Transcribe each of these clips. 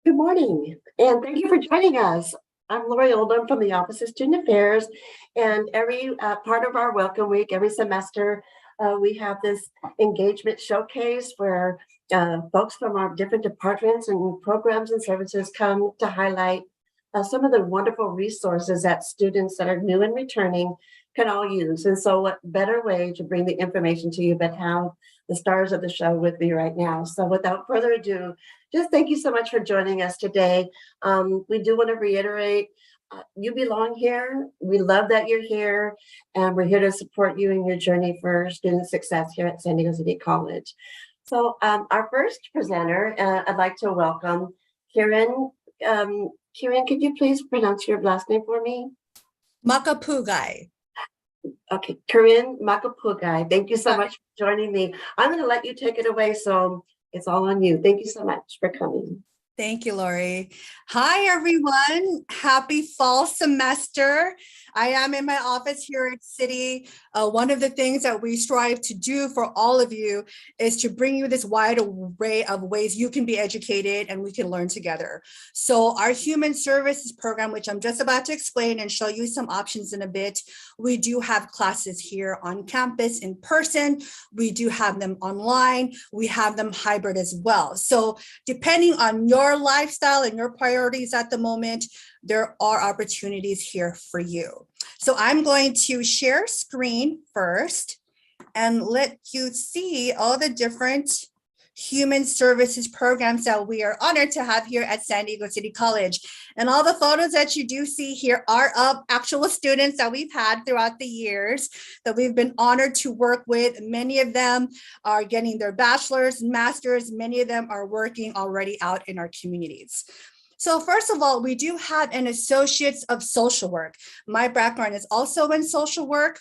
Good morning, and thank you for joining us. I'm Lori Oldham from the Office of Student Affairs, and every part of our Welcome Week, every semester, we have this engagement showcase where folks from our different departments and programs and services come to highlight some of the wonderful resources that students that are new and returning can all use. And so what better way to bring the information to you but have the stars of the show with me right now. So without further ado, just thank you so much for joining us today. We do want to reiterate, you belong here. We love that you're here, and we're here to support you in your journey for student success here at San Diego City College. So our first presenter, I'd like to welcome Kieran. Kieran, could you please pronounce your last name for me? Makapugai. Okay, Kieran Makapugai. Thank you so much for joining me. I'm going to let you take it away, so it's all on you. Thank you so much for coming. Thank you, Lori. Hi, everyone. Happy fall semester. I am in my office here at City. One of the things that we strive to do for all of you is to bring you this wide array of ways you can be educated and we can learn together. So our Human Services program, which I'm just about to explain and show you some options in a bit, we do have classes here on campus in person. We do have them online. We have them hybrid as well. So depending on your lifestyle and your priorities at the moment, there are opportunities here for you. So I'm going to share screen first and let you see all the different human services programs that we are honored to have here at San Diego City College. And all the photos that you do see here are of actual students that we've had throughout the years that we've been honored to work with. Many of them are getting their bachelor's, master's. Many of them are working already out in our communities. So first of all, we do have an Associates of Social Work. My background is also in social work.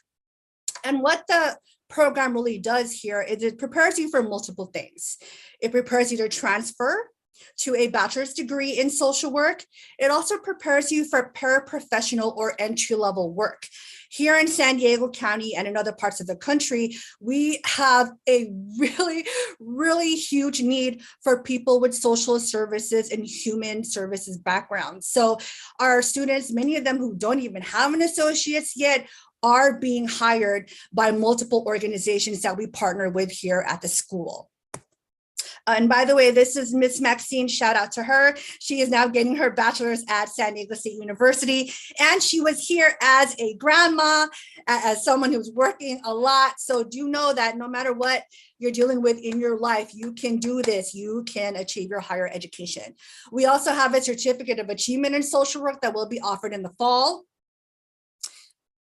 And what the program really does here is it prepares you for multiple things. It prepares you to transfer to a bachelor's degree in social work. It also prepares you for paraprofessional or entry-level work. Here in San Diego County and in other parts of the country, we have a really huge need for people with social services and human services backgrounds. So our students, many of them who don't even have an associate's yet, are being hired by multiple organizations that we partner with here at the school. And by the way, this is Miss Maxine, shout out to her. She is now getting her bachelor's at San Diego State University. And she was here as a grandma, as someone who's working a lot. So do know that no matter what you're dealing with in your life, you can do this. You can achieve your higher education. We also have a certificate of achievement in social work that will be offered in the fall.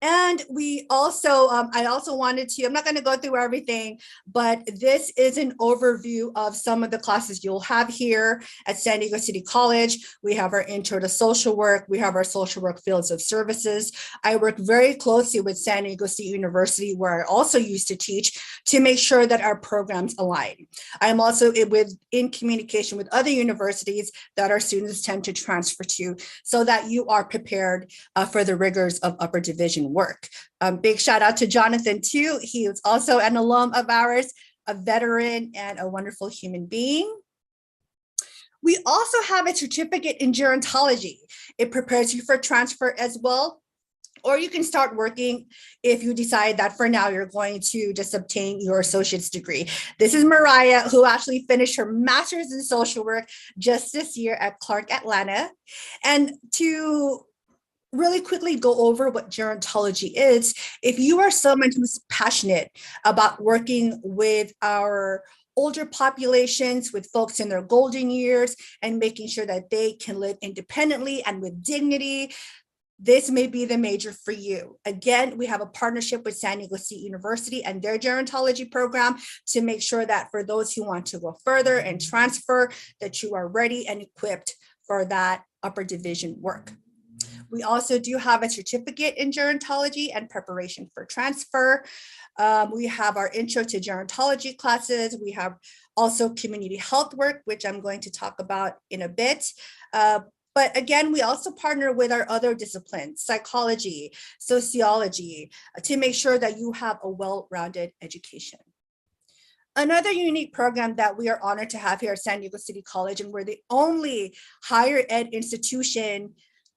And we also, I also wanted to, I'm not going to go through everything, but this is an overview of some of the classes you'll have here at San Diego City College. We have our Intro to Social Work. We have our Social Work Fields of Services. I work very closely with San Diego State University, where I also used to teach, to make sure that our programs align. I'm also in communication with other universities that our students tend to transfer to, so that you are prepared for the rigors of upper division work. Big shout out to Jonathan too. He is also an alum of ours, a veteran and a wonderful human being. We also have a certificate in gerontology. It prepares you for transfer as well, or you can start working if you decide that for now you're going to just obtain your associate's degree. This is Mariah, who actually finished her master's in social work just this year at Clark Atlanta. And to really quickly go over what gerontology is, if you are someone who's passionate about working with our older populations, with folks in their golden years, and making sure that they can live independently and with dignity, this may be the major for you. Again, we have a partnership with San Diego State University and their gerontology program to make sure that for those who want to go further and transfer, that you are ready and equipped for that upper division work. We also do have a certificate in gerontology and preparation for transfer. We have our intro to gerontology classes. We have also community health work, which I'm going to talk about in a bit. But again, we also partner with our other disciplines, psychology, sociology, to make sure that you have a well-rounded education. Another unique program that we are honored to have here at San Diego City College, and we're the only higher ed institution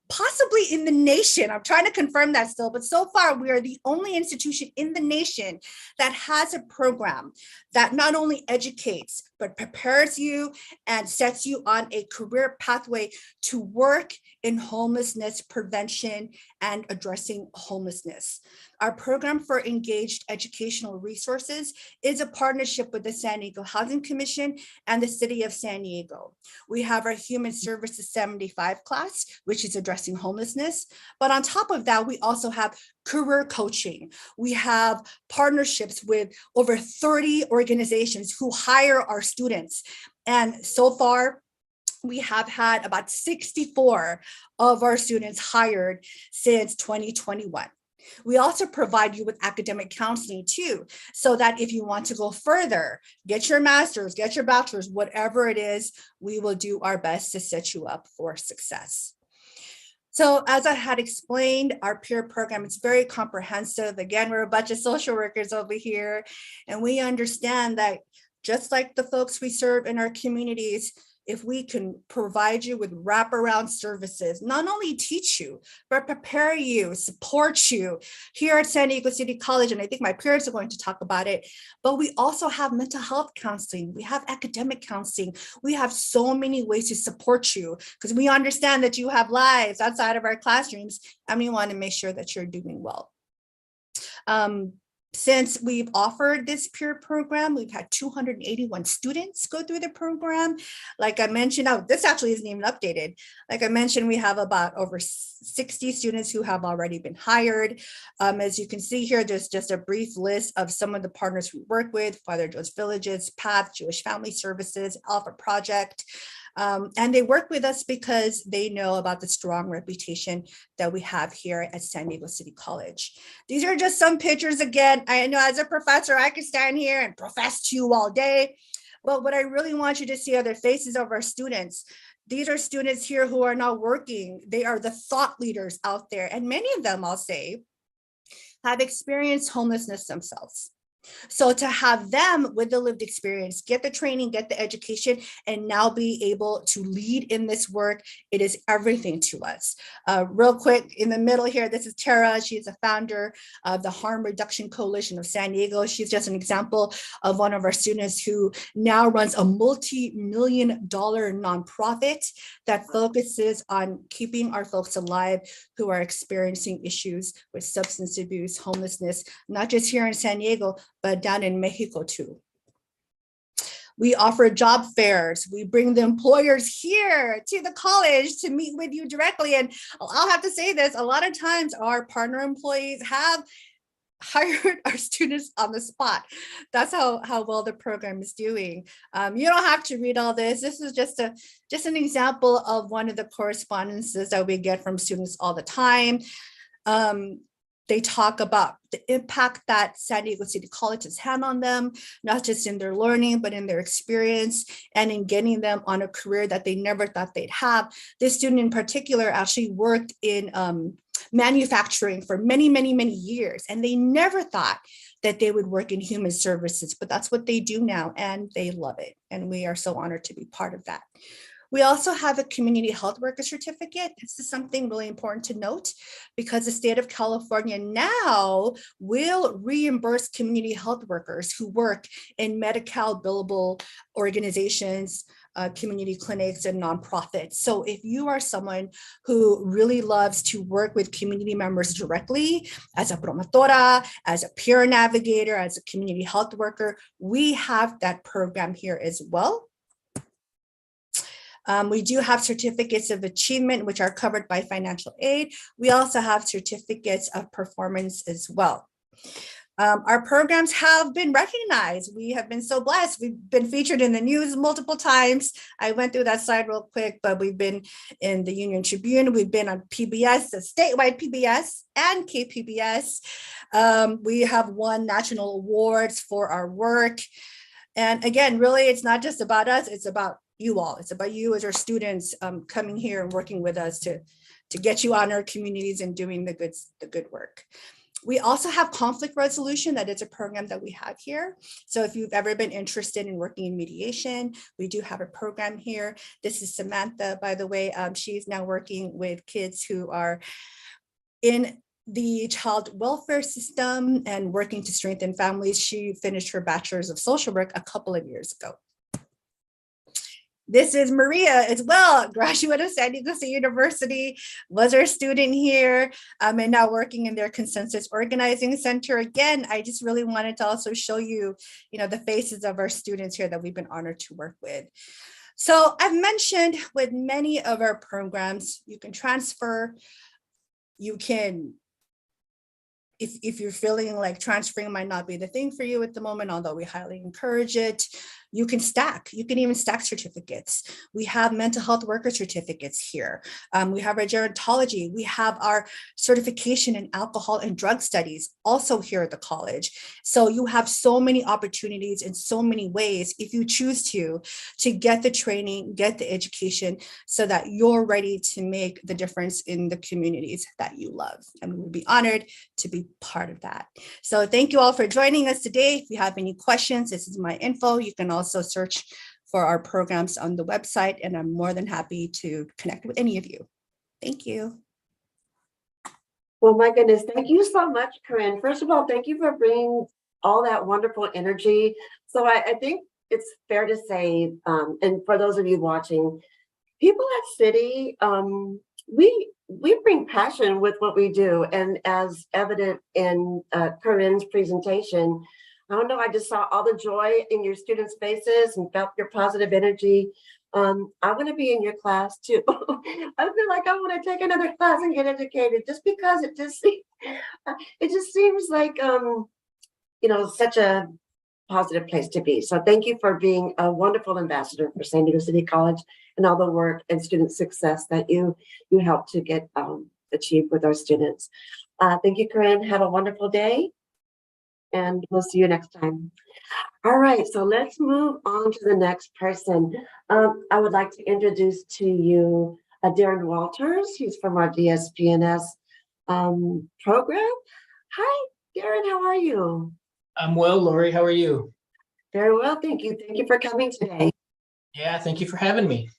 possibly in the nation. I'm trying to confirm that still, but so far we are the only institution in the nation that has a program that not only educates, but prepares you and sets you on a career pathway to work in homelessness prevention and addressing homelessness. Our program for engaged educational resources is a partnership with the San Diego Housing Commission and the City of San Diego. We have our Human Services 75 class, which is addressing homelessness. But on top of that, we also have career coaching. We have partnerships with over 30 organizations who hire our students. And so far, we have had about 64 of our students hired since 2021. We also provide you with academic counseling too, so that if you want to go further, get your master's, get your bachelor's, whatever it is, we will do our best to set you up for success. So as I had explained, our peer program is very comprehensive. Again, we're a bunch of social workers over here, and we understand that just like the folks we serve in our communities, if we can provide you with wraparound services, not only teach you, but prepare you, support you here at San Diego City College, and I think my peers are going to talk about it, but we also have mental health counseling, we have academic counseling, we have so many ways to support you because we understand that you have lives outside of our classrooms, and we want to make sure that you're doing well. Since we've offered this peer program, we've had 281 students go through the program. Like I mentioned, this actually isn't even updated. Like I mentioned, we have about over 60 students who have already been hired. As you can see here, there's just a brief list of some of the partners we work with: Father Joe's Villages, PATH, Jewish Family Services, Alpha Project. And they work with us because they know about the strong reputation that we have here at San Diego City College. These are just some pictures. Again, I know as a professor, I could stand here and profess to you all day, but what I really want you to see are the faces of our students. These are students here who are not working. They are the thought leaders out there. And many of them, I'll say, have experienced homelessness themselves. So to have them with the lived experience, get the training, get the education, and now be able to lead in this work, it is everything to us. Real quick, in the middle here, this is Tara. She's a founder of the Harm Reduction Coalition of San Diego. She's just an example of one of our students who now runs a multi-million-dollar nonprofit that focuses on keeping our folks alive who are experiencing issues with substance abuse, homelessness, not just here in San Diego, but down in Mexico too. We offer job fairs. We bring the employers here to the college to meet with you directly. And I'll have to say this, a lot of times our partner employees have hired our students on the spot. That's how well the program is doing. You don't have to read all this. This is just an example of one of the correspondences that we get from students all the time. They talk about the impact that San Diego City College has had on them, not just in their learning, but in their experience and in getting them on a career that they never thought they'd have. This student in particular actually worked in manufacturing for many, many, many years, and they never thought that they would work in human services, but that's what they do now, and they love it. And we are so honored to be part of that. We also have a community health worker certificate. This is something really important to note because the state of California now will reimburse community health workers who work in Medi-Cal billable organizations, community clinics, and nonprofits. So if you are someone who really loves to work with community members directly as a promotora, as a peer navigator, as a community health worker, we have that program here as well. We do have certificates of achievement, which are covered by financial aid. We also have certificates of performance as well. Our programs have been recognized. We have been so blessed. We've been featured in the news multiple times. I went through that slide real quick, but we've been in the Union Tribune. We've been on PBS, the statewide PBS and KPBS. We have won national awards for our work. And again, really, it's not just about us. It's about you all. It's about you as our students coming here and working with us to get you on our communities and doing the good work. We also have conflict resolution. That is a program that we have here. So if you've ever been interested in working in mediation, we do have a program here. This is Samantha, by the way. She's now working with kids who are in the child welfare system and working to strengthen families. She finished her bachelor's of social work a couple of years ago. This is Maria as well, graduate of San Diego State University, was our student here, and now working in their Consensus Organizing Center. Again, I just really wanted to also show you, the faces of our students here that we've been honored to work with. So I've mentioned with many of our programs, you can transfer, you can, if you're feeling like transferring might not be the thing for you at the moment, although we highly encourage it, you can stack. You can even stack certificates. We have mental health worker certificates here. We have our gerontology. We have our certification in alcohol and drug studies also here at the college. So you have so many opportunities in so many ways, if you choose to get the training, get the education, so that you're ready to make the difference in the communities that you love. And we would be honored to be part of that. So thank you all for joining us today. If you have any questions, this is my info. You can also search for our programs on the website, and I'm more than happy to connect with any of you. Thank you. Well, my goodness, thank you so much, Corinne. First of all, thank you for bringing all that wonderful energy. So I think it's fair to say, and for those of you watching, people at City, we bring passion with what we do. And as evident in Corinne's presentation, I don't know, I just saw all the joy in your students' faces and felt your positive energy. I want to be in your class too. I feel like I want to take another class and get educated, just because it just seems like such a positive place to be. So thank you for being a wonderful ambassador for San Diego City College and all the work and student success that you help to get achieved with our students. Thank you, Corinne. Have a wonderful day, and we'll see you next time. All right, so let's move on to the next person. I would like to introduce to you Darren Walters. He's from our DSPNS program. Hi, Darren, how are you? I'm well, Lori. How are you? Very well, thank you. Thank you for coming today. Yeah, thank you for having me.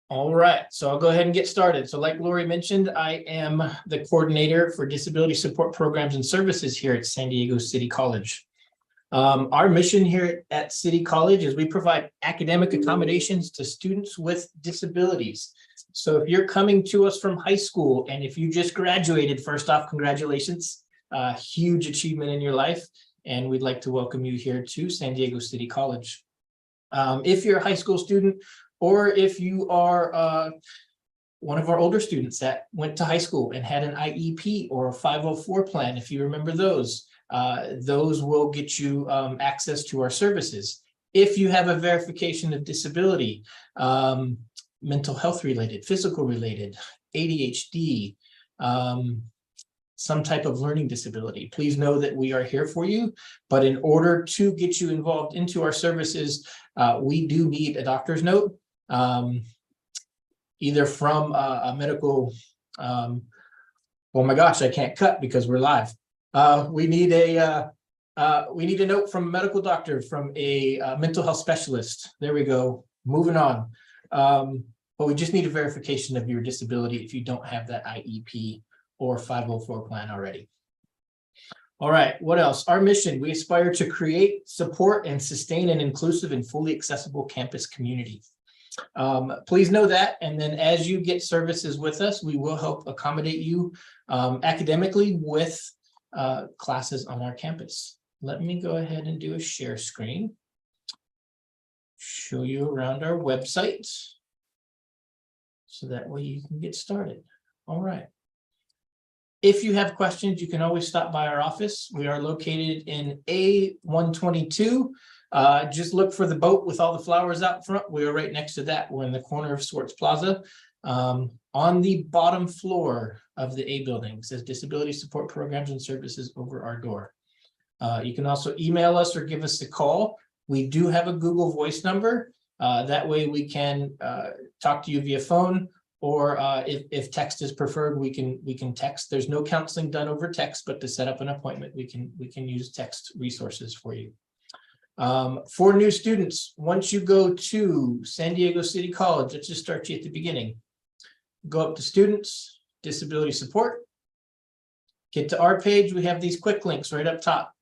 All right, so I'll go ahead and get started. So like Lori mentioned, I am the coordinator for disability support programs and services here at San Diego City College. Our mission here at City College is we provide academic accommodations to students with disabilities. So if you're coming to us from high school, and if you just graduated, first off, congratulations. Huge achievement in your life, and we'd like to welcome you here to San Diego City College. If you're a high school student, or if you are one of our older students that went to high school and had an IEP or a 504 plan, if you remember those will get you access to our services. If you have a verification of disability, mental health related, physical related, ADHD, some type of learning disability, please know that we are here for you. But in order to get you involved into our services, we do need a doctor's note, either from a medical, oh my gosh, I can't cut because we're live. We need a note from a medical doctor, from a mental health specialist. There we go, moving on. But we just need a verification of your disability if you don't have that IEP or 504 plan already. All right, what else? Our mission: we aspire to create, support, and sustain an inclusive and fully accessible campus community. Please know that, and then as you get services with us, we will help accommodate you academically with classes on our campus. Let me go ahead and do a share screen, show you around our website, so that way you can get started. All right. If you have questions, you can always stop by our office. We are located in A122. Just look for the boat with all the flowers out front. We are right next to that. We're in the corner of Swartz Plaza. On the bottom floor of the A building, it says Disability Support Programs and Services over our door. You can also email us or give us a call. We do have a Google Voice number. That way we can talk to you via phone or if text is preferred, we can text. There's no counseling done over text, but to set up an appointment, we can use text resources for you. For new students, once you go to San Diego City College, let's just start you at the beginning. Go up to students, disability support. Get to our page, we have these quick links right up top.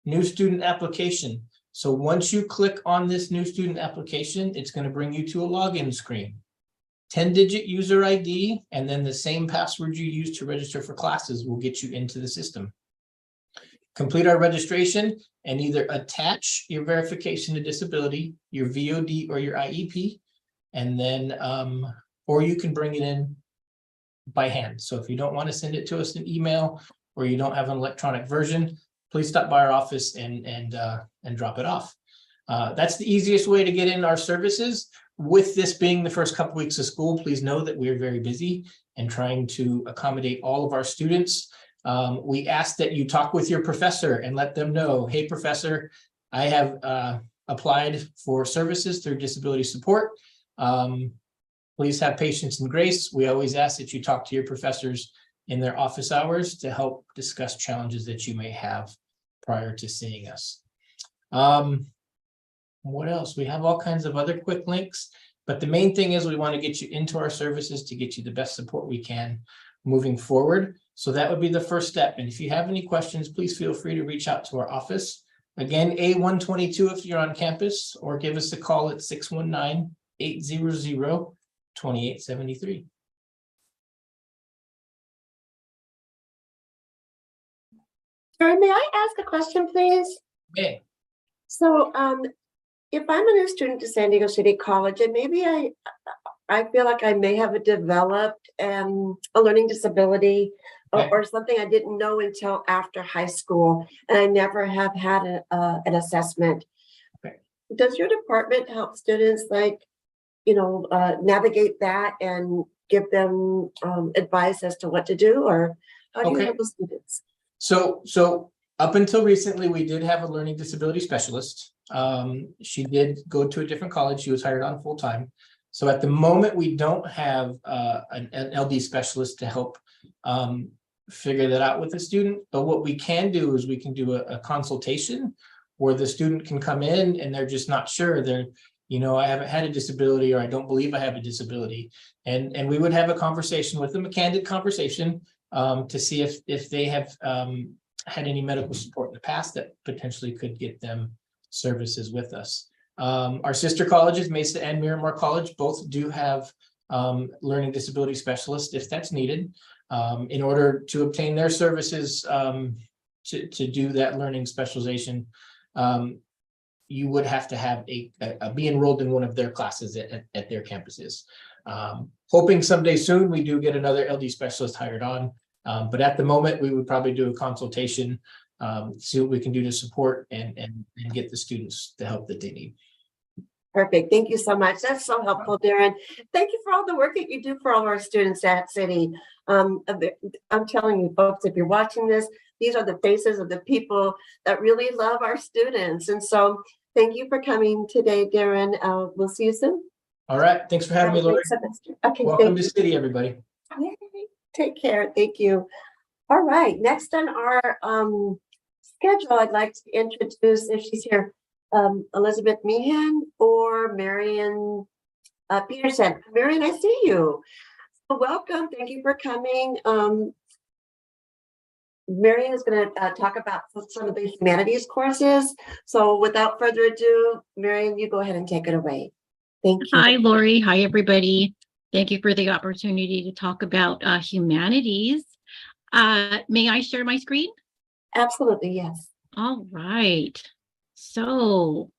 New student application. So once you click on this new student application, it's going to bring you to a login screen. 10-digit user ID, and then the same password you use to register for classes will get you into the system. Complete our registration and either attach your verification to disability, your VOD or your IEP, and then, or you can bring it in by hand. So if you don't want to send it to us in email, or you don't have an electronic version, please stop by our office and drop it off. That's the easiest way to get in our services. With this being the first couple weeks of school, please know that we're very busy and trying to accommodate all of our students. We ask that you talk with your professor and let them know, hey, professor, I have applied for services through disability support. Please have patience and grace. We always ask that you talk to your professors in their office hours to help discuss challenges that you may have prior to seeing us. What else? We have all kinds of other quick links, but the main thing is we want to get you into our services to get you the best support we can moving forward. So that would be the first step. And if you have any questions, please feel free to reach out to our office. Again, A122 if you're on campus, or give us a call at 619-800-2873. Darren, may I ask a question, please? Okay. So, if I'm a new student to San Diego City College, and maybe I feel like I may have developed a learning disability Okay. or something I didn't know until after high school, and I never have had an assessment. Okay. Does your department help students navigate that and give them advice as to what to do, or how do you help the students? So up until recently, we did have a learning disability specialist. She did go to a different college. She was hired on full time. So at the moment, we don't have an LD specialist to help figure that out with the student. But what we can do is we can do a consultation where the student can come in and they're just not sure. I haven't had a disability, or I don't believe I have a disability. And we would have a conversation with them, a candid conversation, to see if they have had any medical support in the past that potentially could get them services with us. Our sister colleges, Mesa and Miramar College, both do have learning disability specialists if that's needed. In order to obtain their services to do that learning specialization, you would have to have be enrolled in one of their classes at their campuses. Hoping someday soon we do get another LD specialist hired on, but at the moment we would probably do a consultation, see what we can do to support and get the students the help that they need. Perfect. Thank you so much. That's so helpful, Darren. Thank you for all the work that you do for all of our students at City. I'm telling you, folks, if you're watching this, these are the faces of the people that really love our students. And so thank you for coming today, Darren. We'll see you soon. All right. Thanks for having me, Lori. Okay. Welcome to City, everybody. Yay. Take care. Thank you. All right. Next on our schedule, I'd like to introduce, if she's here, Elizabeth Meehan or Marion Peterson. Marion, I see you. So welcome. Thank you for coming. Marion is going to talk about some of the humanities courses. So without further ado, Marion, you go ahead and take it away. Thank you. Hi, Lori. Hi, everybody. Thank you for the opportunity to talk about humanities. May I share my screen? Absolutely, yes. All right. So,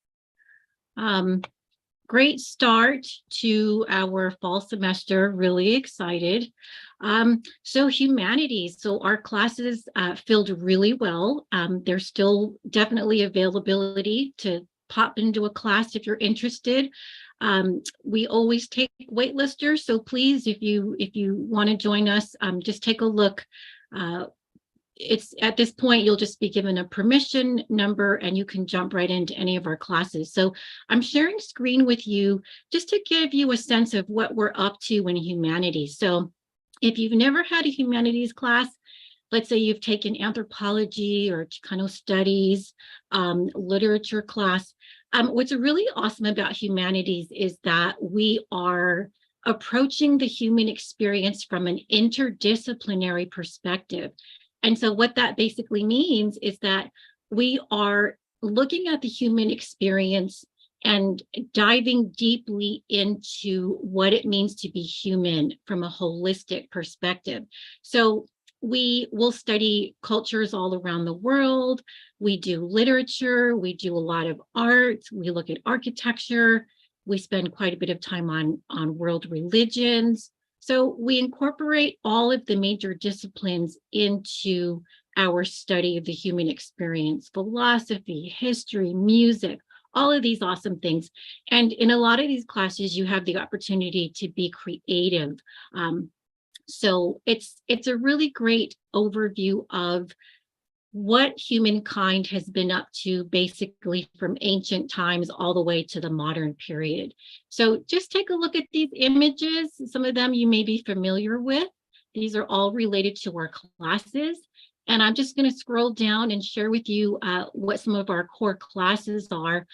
great start to our fall semester. Really excited. So humanities. So our classes filled really well. There's still definitely availability to pop into a class if you're interested. We always take waitlisters, so please, if you want to join us, just take a look it's at this point, you'll just be given a permission number and you can jump right into any of our classes. So I'm sharing screen with you just to give you a sense of what we're up to in humanities. So if you've never had a humanities class, let's say you've taken anthropology or Chicano studies, literature class. What's really awesome about humanities is that we are approaching the human experience from an interdisciplinary perspective. And so what that basically means is that we are looking at the human experience and diving deeply into what it means to be human from a holistic perspective. So we will study cultures all around the world. We do literature, we do a lot of art, we look at architecture, we spend quite a bit of time on world religions. So we incorporate all of the major disciplines into our study of the human experience, philosophy, history, music, all of these awesome things. And in a lot of these classes, you have the opportunity to be creative. So it's a really great overview of what humankind has been up to basically from ancient times all the way to the modern period. So just take a look at these images. Some of them you may be familiar with. These are all related to our classes. And I'm just going to scroll down and share with you what some of our core classes are.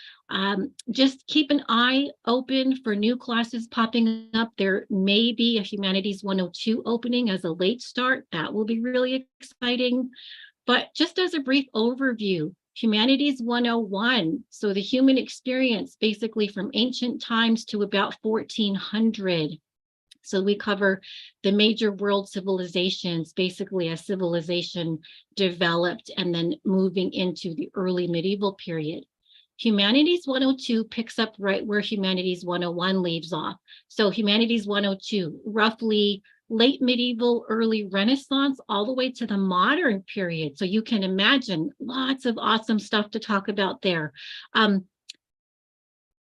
Just keep an eye open for new classes popping up. There may be a Humanities 102 opening as a late start. That will be really exciting. But just as a brief overview, Humanities 101, so the human experience basically from ancient times to about 1400. So we cover the major world civilizations, basically as civilization developed and then moving into the early medieval period. Humanities 102 picks up right where Humanities 101 leaves off. So Humanities 102, roughly late medieval, early Renaissance, all the way to the modern period. So you can imagine lots of awesome stuff to talk about there.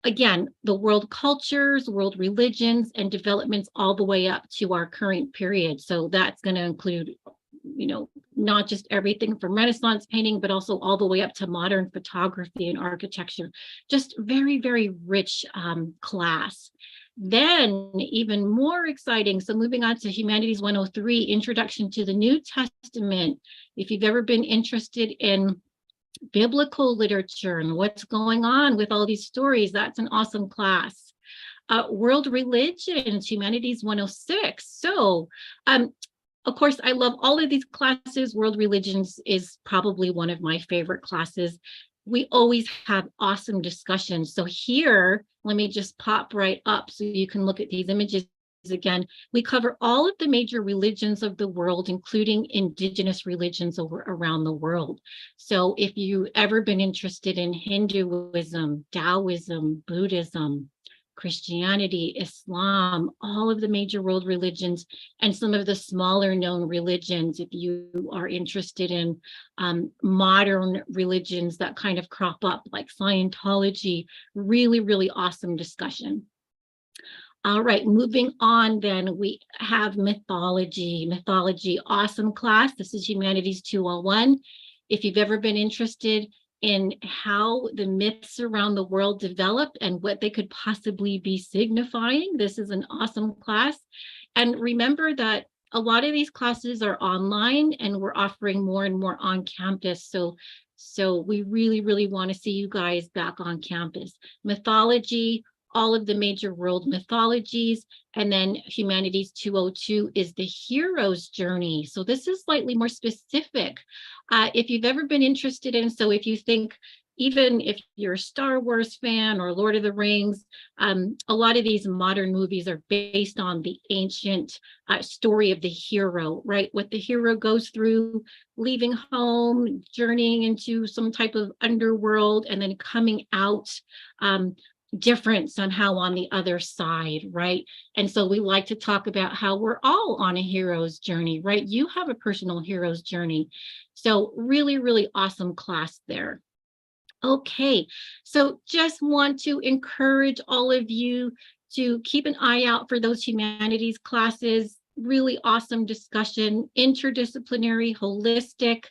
Again, the world cultures, world religions, and developments all the way up to our current period. So that's going to include, not just everything from Renaissance painting, but also all the way up to modern photography and architecture. Just very, very rich class. Then even more exciting, so moving on to Humanities 103, Introduction to the New Testament. If you've ever been interested in biblical literature and what's going on with all these stories, that's an awesome class. World Religions, Humanities 106. So, of course, I love all of these classes. World Religions is probably one of my favorite classes. We always have awesome discussions. So here, let me just pop right up so you can look at these images again. We cover all of the major religions of the world, including indigenous religions around the world. So if you've ever been interested in Hinduism, Taoism, Buddhism, Christianity, Islam, all of the major world religions, and some of the smaller known religions, if you are interested in modern religions that kind of crop up like Scientology, really, really awesome discussion. All right, moving on then, we have mythology. Mythology, awesome class. This is Humanities 201. If you've ever been interested in how the myths around the world developed and what they could possibly be signifying, this is an awesome class. And remember that a lot of these classes are online and we're offering more and more on campus. So we really, really want to see you guys back on campus. Mythology, all of the major world mythologies, and then Humanities 202 is the hero's journey. So this is slightly more specific. If you've ever been interested in, so if you think, even if you're a Star Wars fan or Lord of the Rings, a lot of these modern movies are based on the ancient story of the hero, right? What the hero goes through, leaving home, journeying into some type of underworld, and then coming out different somehow on the other side, right? And so we like to talk about how we're all on a hero's journey, right? You have a personal hero's journey. So really, really awesome class there. Okay, so just want to encourage all of you to keep an eye out for those humanities classes. really awesome discussion, interdisciplinary, holistic,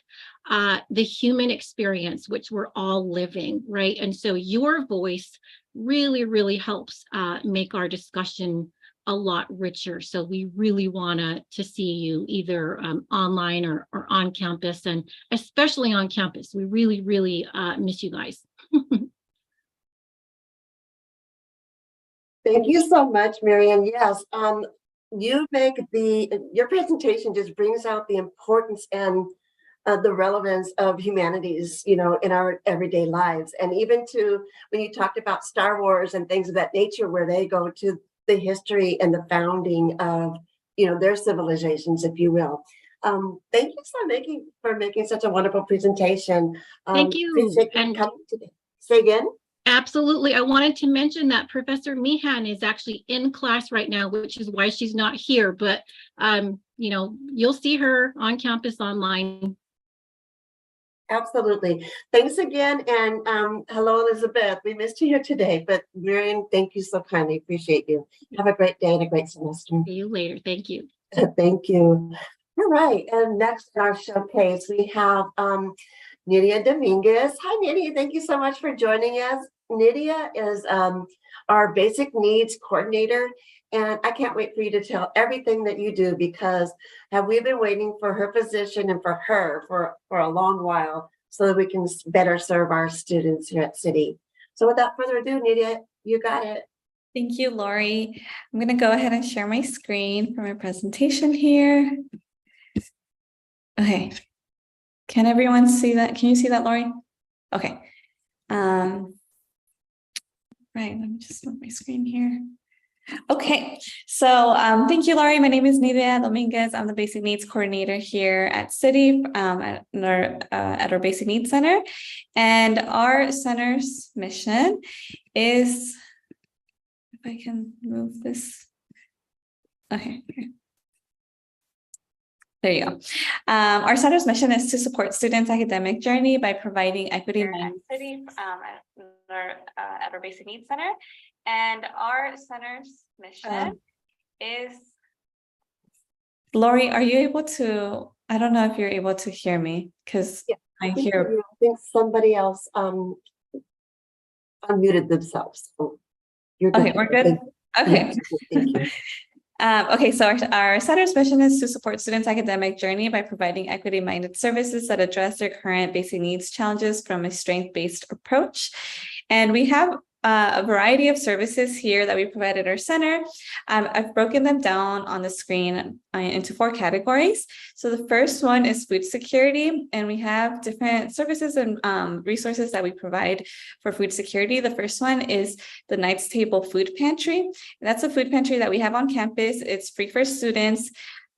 the human experience, which we're all living, right? And so your voice really, really helps make our discussion a lot richer. So we really want to see you either online or on campus, and especially on campus. We really, really miss you guys. Thank you so much, Marianne. Yes, your presentation just brings out the importance and the relevance of humanities, in our everyday lives. And even when you talked about Star Wars and things of that nature, where they go to the history and the founding of, their civilizations, if you will. Thank you for making such a wonderful presentation. Thank you. Appreciate you coming today. Say again. Absolutely. I wanted to mention that Professor Meehan is actually in class right now, which is why she's not here. But, you'll see her on campus online. Absolutely. Thanks again. And hello, Elizabeth. We missed you here today, but Marianne, thank you so kindly. Appreciate you. Have a great day and a great semester. See you later. Thank you. Thank you. All right. And next in our showcase, we have Nydia Dominguez. Hi, Nydia. Thank you so much for joining us. Nydia is our basic needs coordinator, and I can't wait for you to tell everything that you do, because we've been waiting for her position and for her for a long while so that we can better serve our students here at City. So without further ado, Nydia, you got it. Thank you, Lori. I'm going to go ahead and share my screen for my presentation here. Okay. Can everyone see that? Can you see that, Lori? Okay. Right, let me just move my screen here. Okay, so thank you, Laurie. My name is Nydia Dominguez. I'm the Basic Needs Coordinator here at City at our Basic Needs Center. And our center's mission is, if I can move this. Okay. There you go. Our center's mission is to support students' academic journey by providing equity at City at our Basic Needs Center. And our center's mission is, Lori, are you able to, I don't know if you're able to hear me, because I hear. I think somebody else unmuted themselves. So you're good. Okay, we're good. Okay. Thank you. Okay, so our center's mission is to support students' academic journey by providing equity-minded services that address their current basic needs challenges from a strength-based approach. And we have a variety of services here that we provide at our center. I've broken them down on the screen into 4 categories. So the first one is food security, and we have different services and resources that we provide for food security. The first one is the Knights Table Food Pantry. And that's a food pantry that we have on campus. It's free for students.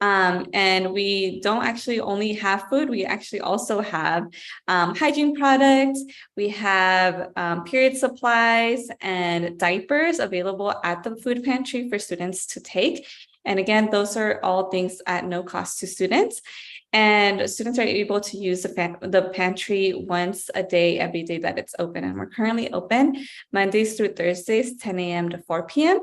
And we don't actually only have food, we actually also have hygiene products, we have period supplies and diapers available at the food pantry for students to take. And again, those are all things at no cost to students. And students are able to use the pantry once a day, every day that it's open. And we're currently open Mondays through Thursdays, 10 a.m. to 4 p.m.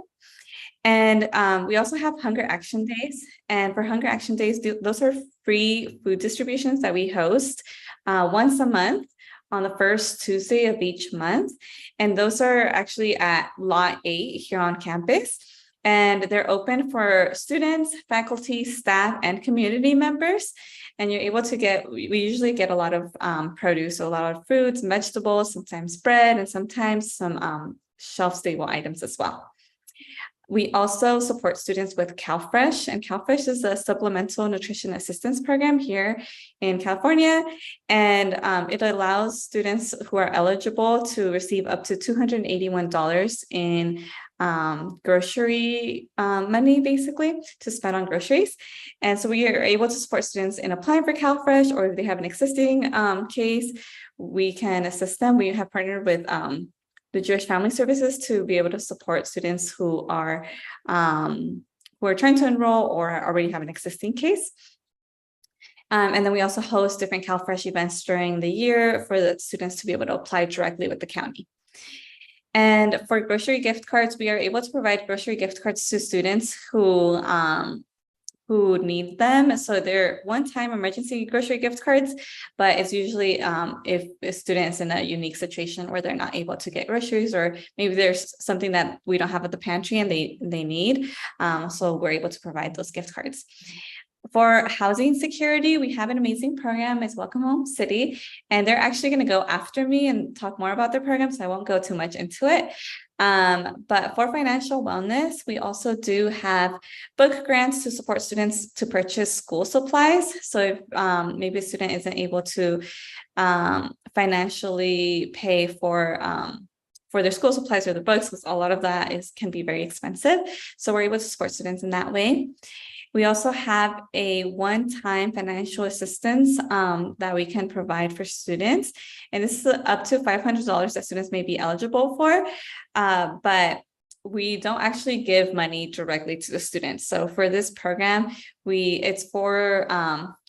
And we also have Hunger Action Days. And for Hunger Action Days, those are free food distributions that we host once a month on the first Tuesday of each month. And those are actually at Lot 8 here on campus. And they're open for students, faculty, staff, and community members. And you're able to we usually get a lot of produce, so a lot of fruits, vegetables, sometimes bread, and sometimes some shelf-stable items as well. We also support students with CalFresh, and CalFresh is a supplemental nutrition assistance program here in California, and it allows students who are eligible to receive up to $281 in grocery money, basically, to spend on groceries. And so we are able to support students in applying for CalFresh, or if they have an existing case, we can assist them. We have partnered with the Jewish Family Services to be able to support students who are trying to enroll or already have an existing case. And then we also host different CalFresh events during the year for the students to be able to apply directly with the county. And for grocery gift cards, we are able to provide grocery gift cards to students who who need them. So they're one-time emergency grocery gift cards, but it's usually if a student is in a unique situation where they're not able to get groceries, or maybe there's something that we don't have at the pantry and they need. So we're able to provide those gift cards. For housing security, we have an amazing program. It's Welcome Home City, and they're actually going to go after me and talk more about their program, so I won't go too much into it. But for financial wellness, we also do have book grants to support students to purchase school supplies. So if maybe a student isn't able to financially pay for their school supplies or the books, because a lot of that can be very expensive. So we're able to support students in that way. We also have a one-time financial assistance that we can provide for students. And this is up to $500 that students may be eligible for, but we don't actually give money directly to the students. So for this program, it's for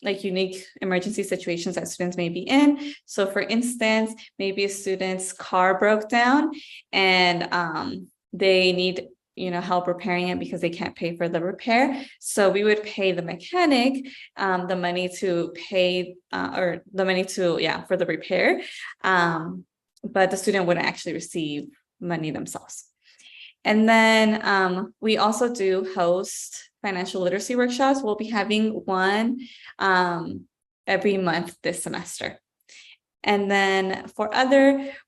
like unique emergency situations that students may be in. So for instance, maybe a student's car broke down and they need help repairing it because they can't pay for the repair. So we would pay the mechanic the money to pay for the repair. But the student wouldn't actually receive money themselves. And then we also do host financial literacy workshops. We'll be having one every month this semester. And then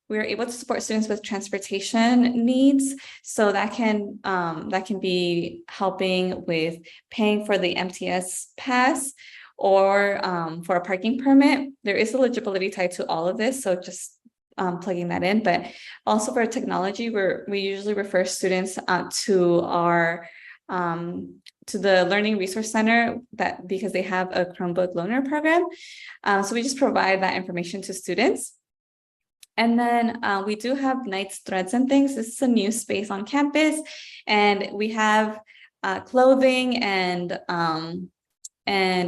we're able to support students with transportation needs. So that can be helping with paying for the MTS pass or for a parking permit. There is eligibility tied to all of this, so just plugging that in. But also for technology, we usually refer students to our to the Learning Resource Center because they have a Chromebook loaner program. So we just provide that information to students. And then we do have Nights, Threads, and Things. This is a new space on campus, and we have clothing and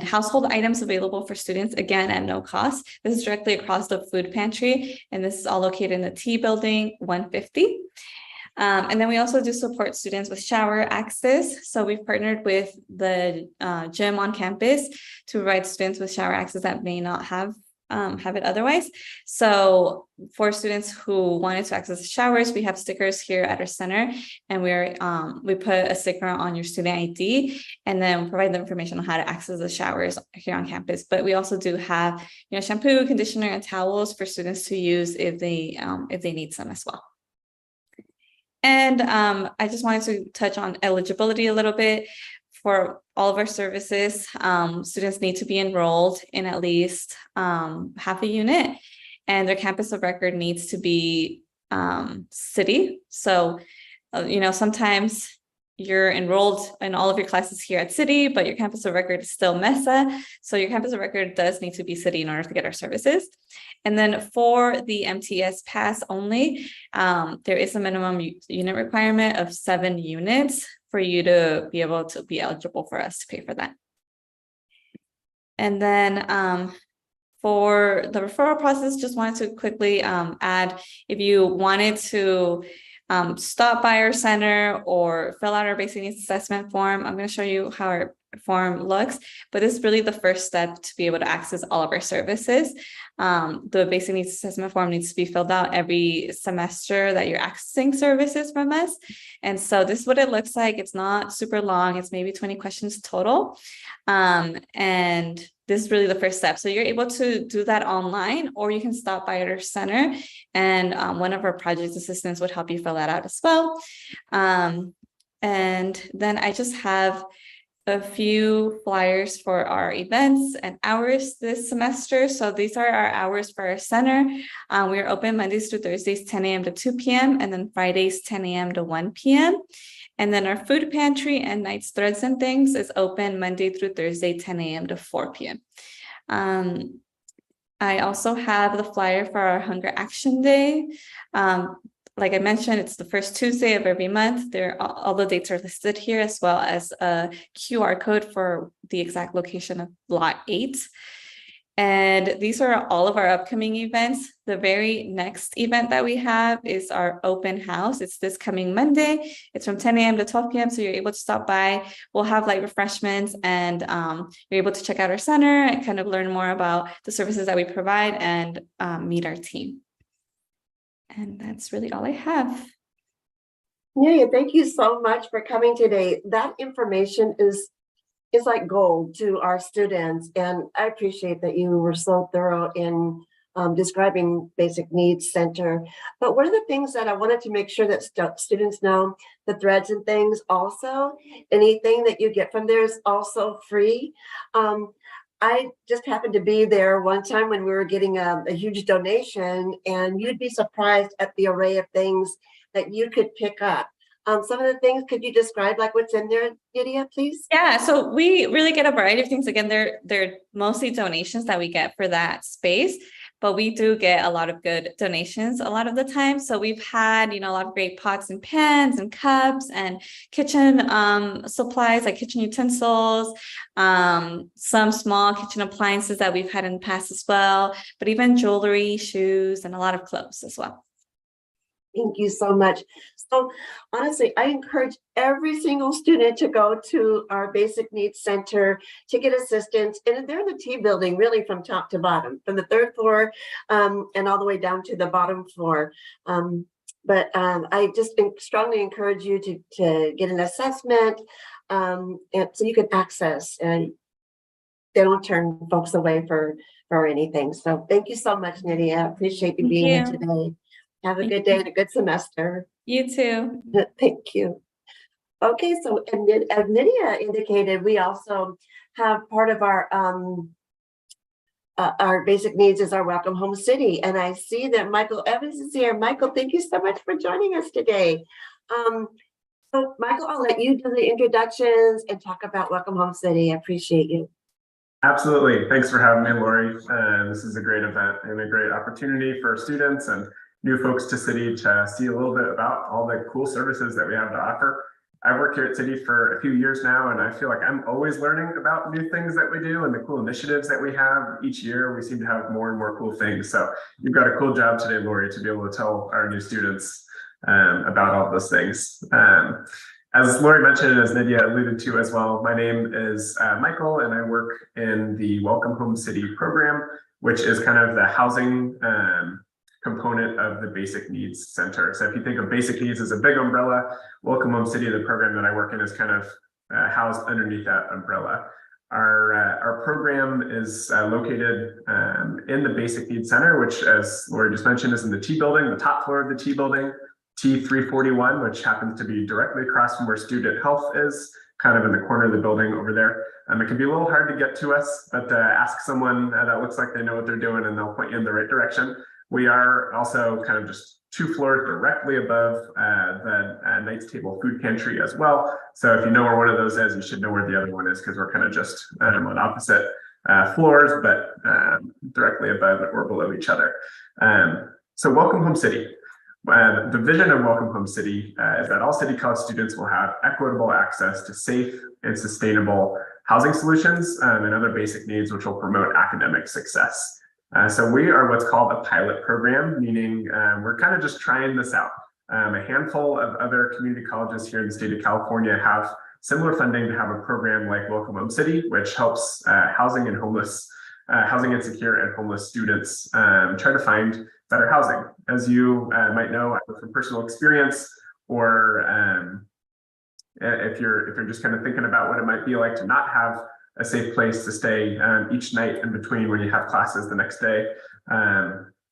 household items available for students, again, at no cost. This is directly across the food pantry, and this is all located in the T building 150. And then we also do support students with shower access. So we've partnered with the gym on campus to provide students with shower access that may not have it otherwise. So for students who wanted to access the showers, we have stickers here at our center, and we put a sticker on your student ID and then provide the information on how to access the showers here on campus. But we also do have shampoo, conditioner, and towels for students to use if they need some as well. And I just wanted to touch on eligibility a little bit. For all of our services, students need to be enrolled in at least half a unit, and their campus of record needs to be city. So, sometimes you're enrolled in all of your classes here at City, but your campus of record is still Mesa. So your campus of record does need to be City in order to get our services. And then for the MTS pass only, there is a minimum unit requirement of 7 units for you to be able to be eligible for us to pay for that. And then for the referral process, just wanted to quickly add, if you wanted to stop by our center or fill out our basic needs assessment form, I'm going to show you how our form looks, but this is really the first step to be able to access all of our services. The basic needs assessment form needs to be filled out every semester that you're accessing services from us. And so this is what it looks like. It's not super long. It's maybe 20 questions total. And this is really the first step. So you're able to do that online, or you can stop by at our center, and one of our project assistants would help you fill that out as well. And then I just have a few flyers for our events and hours this semester. So these are our hours for our center. We are open Mondays through Thursdays, 10 a.m. to 2 p.m. and then Fridays, 10 a.m. to 1 p.m. And then our food pantry and Nights, Threads, and Things is open Monday through Thursday, 10 a.m. to 4 p.m. I also have the flyer for our Hunger Action Day. Like I mentioned, it's the first Tuesday of every month. All the dates are listed here, as well as a QR code for the exact location of Lot 8. And these are all of our upcoming events. The very next event that we have is our open house. It's this coming Monday. It's from 10 a.m. to 12 p.m. So you're able to stop by. We'll have light refreshments, and you're able to check out our center and kind of learn more about the services that we provide and meet our team. And that's really all I have. Yeah, thank you so much for coming today. That information is like gold to our students, and I appreciate that you were so thorough in describing Basic Needs Center. But one of the things that I wanted to make sure that students know, the threads and things also, anything that you get from there is also free. I just happened to be there one time when we were getting a huge donation, and you'd be surprised at the array of things that you could pick up. Some of the things, could you describe like what's in there, Nydia, please? Yeah, so we really get a variety of things. Again, they're mostly donations that we get for that space, but we do get a lot of good donations a lot of the time. So we've had, a lot of great pots and pans and cups and kitchen supplies like kitchen utensils, some small kitchen appliances that we've had in the past as well, but even jewelry, shoes, and a lot of clothes as well. Thank you so much. So honestly, I encourage every single student to go to our Basic Needs Center to get assistance. And they're in the T building, really from top to bottom, from the 3rd floor and all the way down to the bottom floor. But I just strongly encourage you to get an assessment and so you can access, and they don't turn folks away for anything. So thank you so much, Nydia. I appreciate you being here today. Have a good day and a good semester. You too. Thank you. Okay, so and as Nydia indicated, we also have part of our basic needs is our Welcome Home City. And I see that Michael Evans is here. Michael, thank you so much for joining us today. So Michael, I'll let you do the introductions and talk about Welcome Home City. I appreciate you. Absolutely. Thanks for having me, Lori. This is a great event and a great opportunity for students and new folks to City to see a little bit about all the cool services that we have to offer. I've worked here at City for a few years now, and I feel like I'm always learning about new things that we do and the cool initiatives that we have. Each year, we seem to have more and more cool things. So you've got a cool job today, Lori, to be able to tell our new students about all those things. As Lori mentioned, and as Nydia alluded to as well, my name is Michael, and I work in the Welcome Home City program, which is kind of the housing component of the Basic Needs Center. So if you think of Basic Needs as a big umbrella, Welcome Home City, the program that I work in, is kind of housed underneath that umbrella. Our program is located in the Basic Needs Center, which, as Lori just mentioned, is in the T building, the top floor of the T building, T341, which happens to be directly across from where Student Health is, kind of in the corner of the building over there. It can be a little hard to get to us, but ask someone that looks like they know what they're doing and they'll point you in the right direction. We are also kind of just 2 floors directly above the Knights Table Food Pantry as well. So if you know where one of those is, you should know where the other one is, because we're kind of just on opposite floors, but directly above or below each other. So Welcome Home City. The vision of Welcome Home City is that all City College students will have equitable access to safe and sustainable housing solutions and other basic needs, which will promote academic success. So we are what's called a pilot program, meaning we're kind of just trying this out. A handful of other community colleges here in the state of California have similar funding to have a program like Welcome Home City, which helps housing insecure and homeless students try to find better housing. As you might know from personal experience, or if you're just kind of thinking about what it might be like to not have a safe place to stay each night in between when you have classes the next day.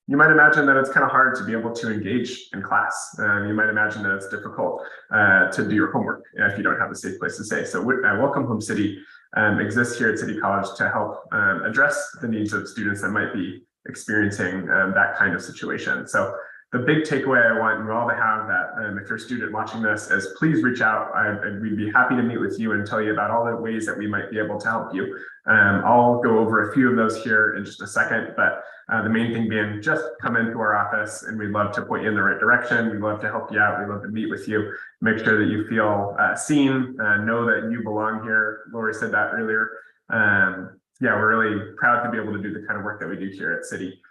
You might imagine that it's kind of hard to be able to engage in class. You might imagine that it's difficult to do your homework if you don't have a safe place to stay. So Welcome Home City exists here at City College to help address the needs of students that might be experiencing that kind of situation. So the big takeaway I want you all to have, that if you're a student watching this, is please reach out. We'd be happy to meet with you and tell you about all the ways that we might be able to help you. I'll go over a few of those here in just a second, but the main thing being, just come into our office and we'd love to point you in the right direction. We'd love to help you out. We'd love to meet with you, make sure that you feel seen, know that you belong here. Lori said that earlier. yeah, we're really proud to be able to do the kind of work that we do here at City.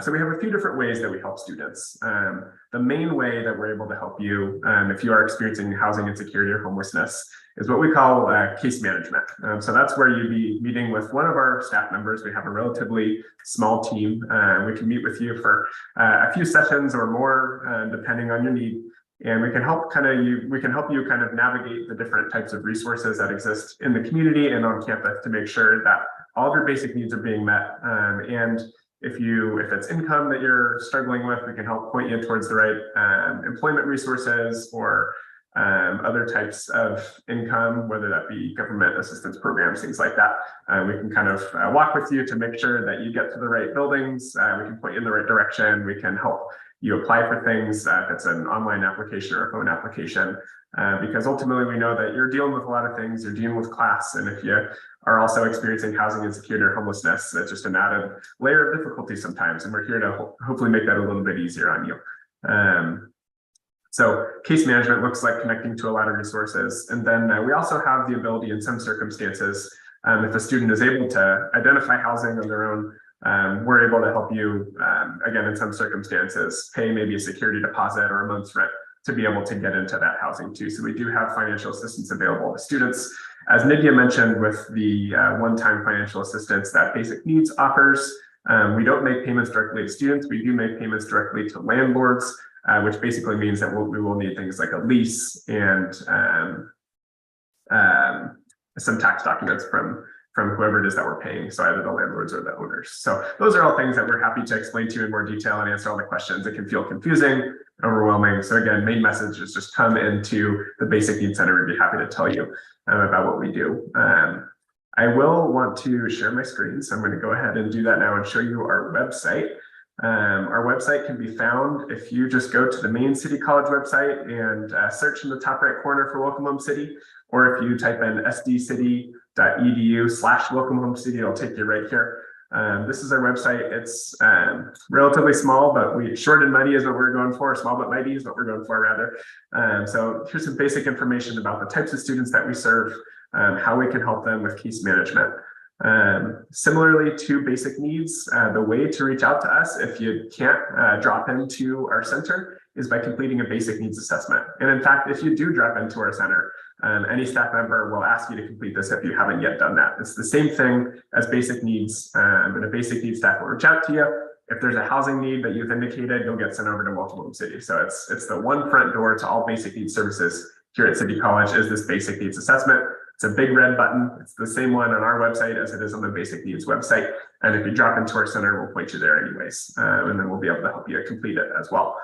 So we have a few different ways that we help students. The main way that we're able to help you if you are experiencing housing insecurity or homelessness is what we call case management. So that's where you'd be meeting with one of our staff members. We have a relatively small team. We can meet with you for a few sessions or more, depending on your need. And we can help you kind of navigate the different types of resources that exist in the community and on campus to make sure that all of your basic needs are being met. And if it's income that you're struggling with, we can help point you towards the right employment resources or other types of income, whether that be government assistance programs, things like that. We can kind of walk with you to make sure that you get to the right buildings. We can point you in the right direction. We can help you apply for things if it's an online application or a phone application, because ultimately we know that you're dealing with a lot of things. You're dealing with class, and if you are also experiencing housing insecurity or homelessness, it's just an added layer of difficulty sometimes, and we're here to hopefully make that a little bit easier on you. So case management looks like connecting to a lot of resources. And then we also have the ability in some circumstances, if a student is able to identify housing on their own, we're able to help you, again, in some circumstances, pay maybe a security deposit or a month's rent to be able to get into that housing too. So we do have financial assistance available to students. As Nydia mentioned, with the one-time financial assistance that Basic Needs offers, we don't make payments directly to students. We do make payments directly to landlords, which basically means that we will need things like a lease and some tax documents from whoever it is that we're paying, so either the landlords or the owners. So those are all things that we're happy to explain to you in more detail and answer all the questions. It can feel confusing, overwhelming. So again, main message is just come into the Basic Needs Center. We'd be happy to tell you about what we do. I will want to share my screen, so I'm going to go ahead and do that now and show you our website. Our website can be found if you just go to the main City College website and search in the top right corner for Welcome Home City, or if you type in sdcity.edu/Welcome Home City, it'll take you right here. This is our website. It's relatively small, but short and mighty is what we're going for. Small but mighty is what we're going for, rather. So here's some basic information about the types of students that we serve, how we can help them with case management. Similarly to Basic Needs, the way to reach out to us if you can't drop into our center is by completing a Basic Needs assessment. And in fact, if you do drop into our center, any staff member will ask you to complete this if you haven't yet done that. It's the same thing as Basic Needs, and a Basic Needs staff will reach out to you. If there's a housing need that you've indicated, you'll get sent over to Welcome Home City. So it's the one front door to all Basic Needs services here at City College is this Basic Needs assessment. It's a big red button. It's the same one on our website as it is on the Basic Needs website. And if you drop into our center, we'll point you there anyways. And then we'll be able to help you complete it as well.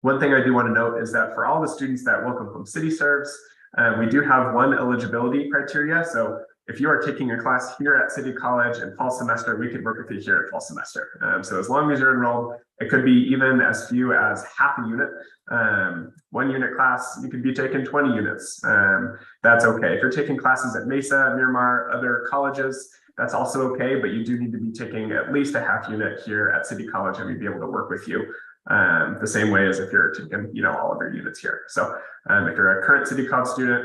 One thing I do want to note is that for all the students that Welcome Home City serves, we do have one eligibility criteria. So if you are taking a class here at City College in fall semester, we could work with you here at fall semester. So as long as you're enrolled, it could be even as few as half a unit. 1 unit class, you could be taking 20 units. That's okay. If you're taking classes at Mesa, Miramar, other colleges, that's also okay, but you do need to be taking at least a half unit here at City College, and we'd be able to work with you the same way as if you're taking, all of your units here. So if you're a current City College student,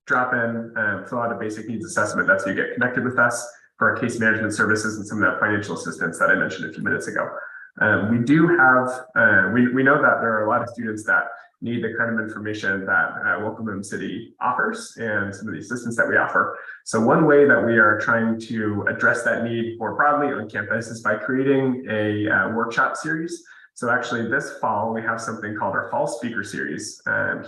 drop in, fill out a Basic Needs assessment. That's how you get connected with us for our case management services and some of that financial assistance that I mentioned a few minutes ago. We do have, we know that there are a lot of students that need the kind of information that Welcome Home City offers and some of the assistance that we offer. So one way that we are trying to address that need more broadly on campus is by creating a workshop series. So actually this fall, we have something called our Fall Speaker Series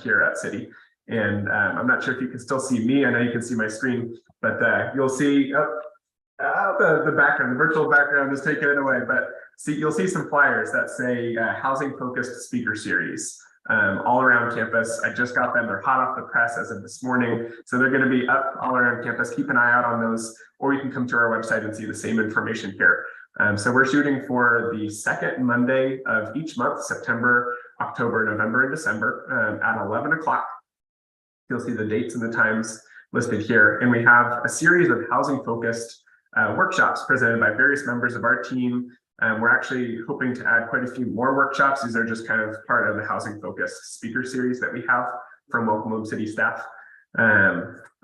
here at City. And I'm not sure if you can still see me. I know you can see my screen, but you'll see the background, the virtual background is taking it away. But you'll see some flyers that say Housing Focused Speaker Series all around campus. I just got them. They're hot off the press as of this morning. So they're going to be up all around campus. Keep an eye out on those, or you can come to our website and see the same information here. So we're shooting for the second Monday of each month, September, October, November, and December at 11 o'clock. You'll see the dates and the times listed here. And we have a series of housing-focused workshops presented by various members of our team. We're actually hoping to add quite a few more workshops. These are just kind of part of the housing-focused speaker series that we have from Welcome Home City staff.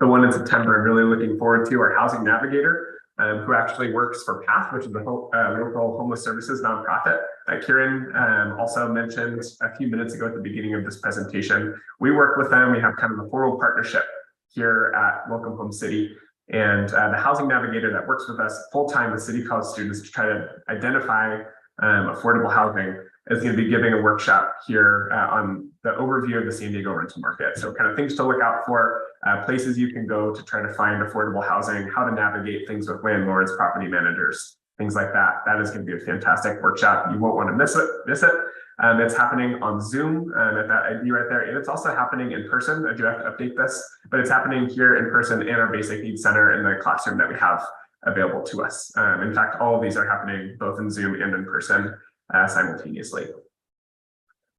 The one in September, I'm really looking forward to, our housing navigator, who actually works for PATH, which is the local homeless services nonprofit that Kieran also mentioned a few minutes ago at the beginning of this presentation. We work with them. We have kind of a formal partnership here at Welcome Home City. And the housing navigator that works with us full-time with City College students to try to identify affordable housing is going to be giving a workshop here on the overview of the San Diego rental market. So kind of things to look out for, places you can go to try to find affordable housing, how to navigate things with landlords, property managers, things like that. That is going to be a fantastic workshop. You won't want to miss it. It's happening on Zoom at that ID right there. And it's also happening in person. I do have to update this, but it's happening here in person in our Basic Needs Center in the classroom that we have available to us. In fact, all of these are happening both in Zoom and in person simultaneously.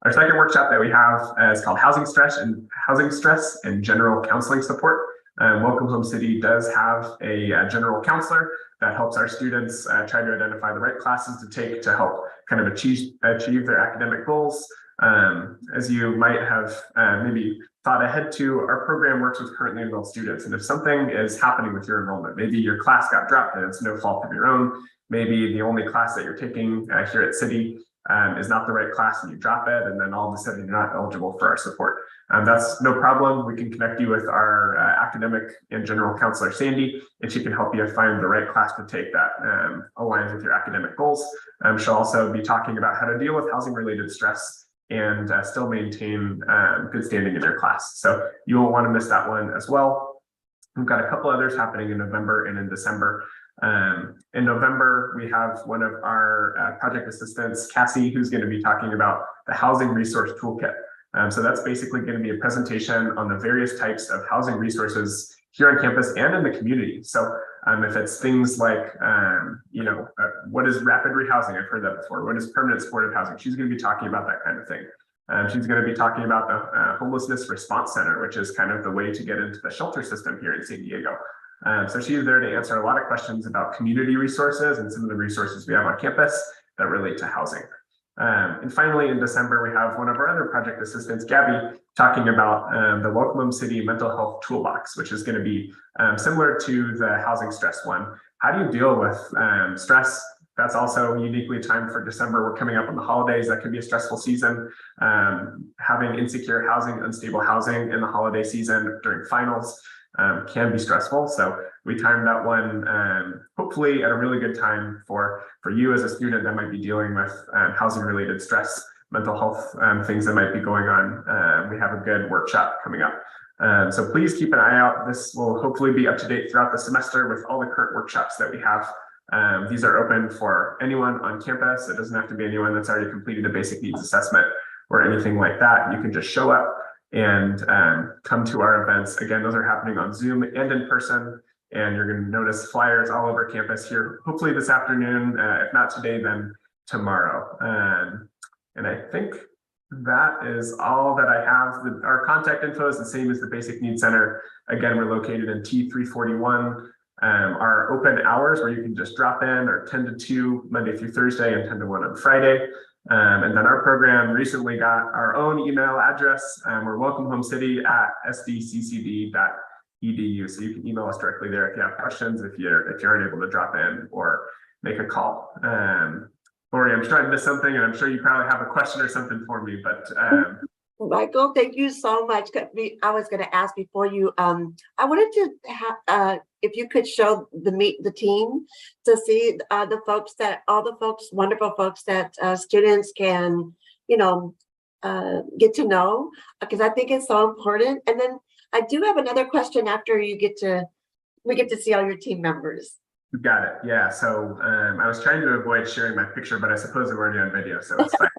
Our second workshop that we have is called Housing Stress and General Counseling Support. Welcome Home City does have a general counselor that helps our students try to identify the right classes to take to help kind of achieve their academic goals. As you might have maybe thought ahead to, our program works with currently enrolled students. And if something is happening with your enrollment, maybe your class got dropped and it's no fault of your own, maybe the only class that you're taking here at City is not the right class and you drop it, and then all of a sudden you're not eligible for our support. That's no problem. We can connect you with our academic and general counselor, Sandy, and she can help you find the right class to take that aligns with your academic goals. She'll also be talking about how to deal with housing-related stress and still maintain good standing in your class. So you won't want to miss that one as well. We've got a couple others happening in November and in December. In November, we have one of our project assistants, Cassie, who's going to be talking about the Housing Resource Toolkit. So that's basically going to be a presentation on the various types of housing resources here on campus and in the community. So if it's things like, what is rapid rehousing? I've heard that before. What is permanent supportive housing? She's going to be talking about that kind of thing. She's going to be talking about the Homelessness Response Center, which is kind of the way to get into the shelter system here in San Diego. So she's there to answer a lot of questions about community resources and some of the resources we have on campus that relate to housing. And finally, in December, we have one of our other project assistants, Gabby, talking about the Welcome Home City Mental Health Toolbox, which is going to be similar to the housing stress one. How do you deal with stress? That's also uniquely timed for December. We're coming up on the holidays. That can be a stressful season. Having insecure housing, unstable housing in the holiday season during finals can be stressful. So we timed that one hopefully at a really good time for you as a student that might be dealing with housing related stress, mental health things that might be going on. We have a good workshop coming up. So please keep an eye out. This will hopefully be up to date throughout the semester with all the current workshops that we have. These are open for anyone on campus. It doesn't have to be anyone that's already completed a basic needs assessment or anything like that. You can just show up and come to our events. Again, those are happening on Zoom and in person, and you're going to notice flyers all over campus here, hopefully this afternoon, if not today, then tomorrow. And I think that is all that I have. Our contact info is the same as the Basic Needs Center. Again, we're located in T341. Our open hours where you can just drop in are 10 to 2 Monday through Thursday and 10 to 1 on Friday. And then our program recently got our own email address. We're welcomehomecity@sdccd.edu. So you can email us directly there if you have questions, if you aren't able to drop in or make a call. Lori, I'm trying to miss something, and I'm sure you probably have a question or something for me, but Michael, thank you so much. I was going to ask before you, I wanted to have, if you could show the team to see all the wonderful folks that students can, get to know, because I think it's so important. And then I do have another question after we get to see all your team members. You got it. Yeah. So I was trying to avoid sharing my picture, but I suppose we're already on video, so it's fine.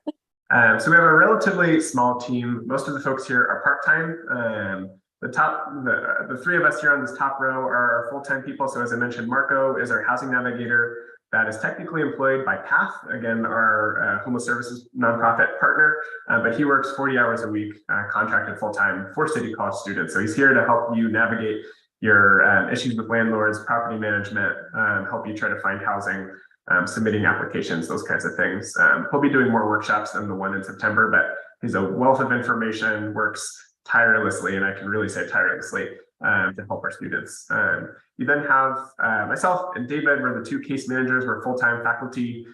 So we have a relatively small team. Most of the folks here are part-time. The three of us here on this top row are full-time people. So as I mentioned, Marco is our housing navigator that is technically employed by PATH, again, our homeless services nonprofit partner, but he works 40 hours a week, contracted full-time for City College students. So he's here to help you navigate your issues with landlords, property management, help you try to find housing, submitting applications, those kinds of things. He'll be doing more workshops than the one in September, but he's a wealth of information, works tirelessly, and I can really say tirelessly, to help our students. You then have myself and David. We're the two case managers. We're full-time faculty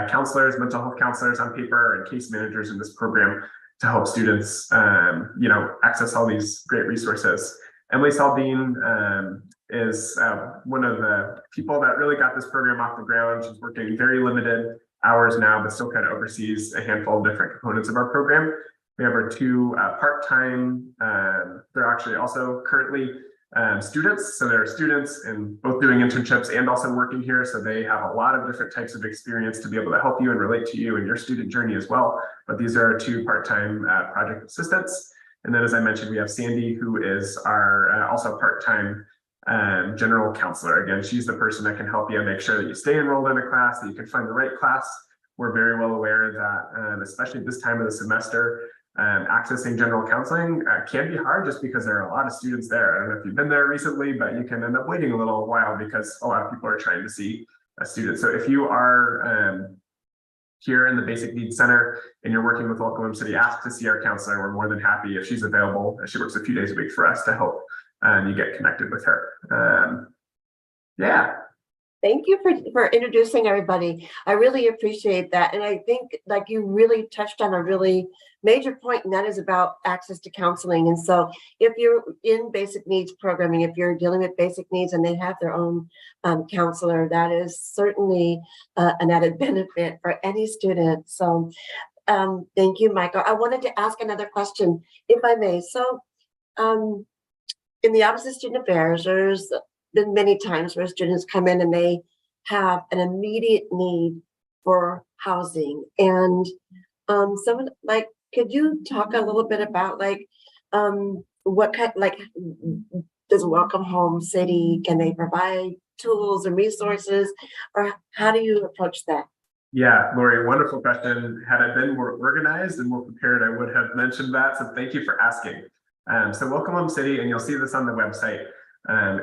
counselors, mental health counselors on paper, and case managers in this program to help students, access all these great resources. Emily Saldine is one of the people that really got this program off the ground. She's working very limited hours now, but still kind of oversees a handful of different components of our program. We have our two part-time, they're actually also currently students. So they're students and both doing internships and also working here. So they have a lot of different types of experience to be able to help you and relate to you and your student journey as well. But these are our two part-time project assistants. And then, as I mentioned, we have Sandy, who is our also part-time general counselor. Again, she's the person that can help you make sure that you stay enrolled in a class, that you can find the right class. We're very well aware that, especially this time of the semester, accessing general counseling can be hard just because there are a lot of students there. I don't know if you've been there recently, but you can end up waiting a little while because a lot of people are trying to see a student. So if you are here in the Basic Needs Center and you're working with Welcome Home City, ask to see our counselor. We're more than happy if she's available. She works a few days a week for us to help you get connected with her. Yeah. Thank you for introducing everybody. I really appreciate that. And I think like you really touched on a really major point, and that is about access to counseling. And so if you're in basic needs programming, if you're dealing with basic needs and they have their own counselor, that is certainly an added benefit for any student. So thank you, Michael. I wanted to ask another question, if I may. So in the Office of Student Affairs, there's been many times where students come in and they have an immediate need for housing. And someone like, could you talk a little bit about like what kind, like, does Welcome Home City, can they provide tools and resources, or how do you approach that? Yeah, Lori, wonderful question. Had I been more organized and more prepared, I would have mentioned that. So thank you for asking. So Welcome Home City, and you'll see this on the website,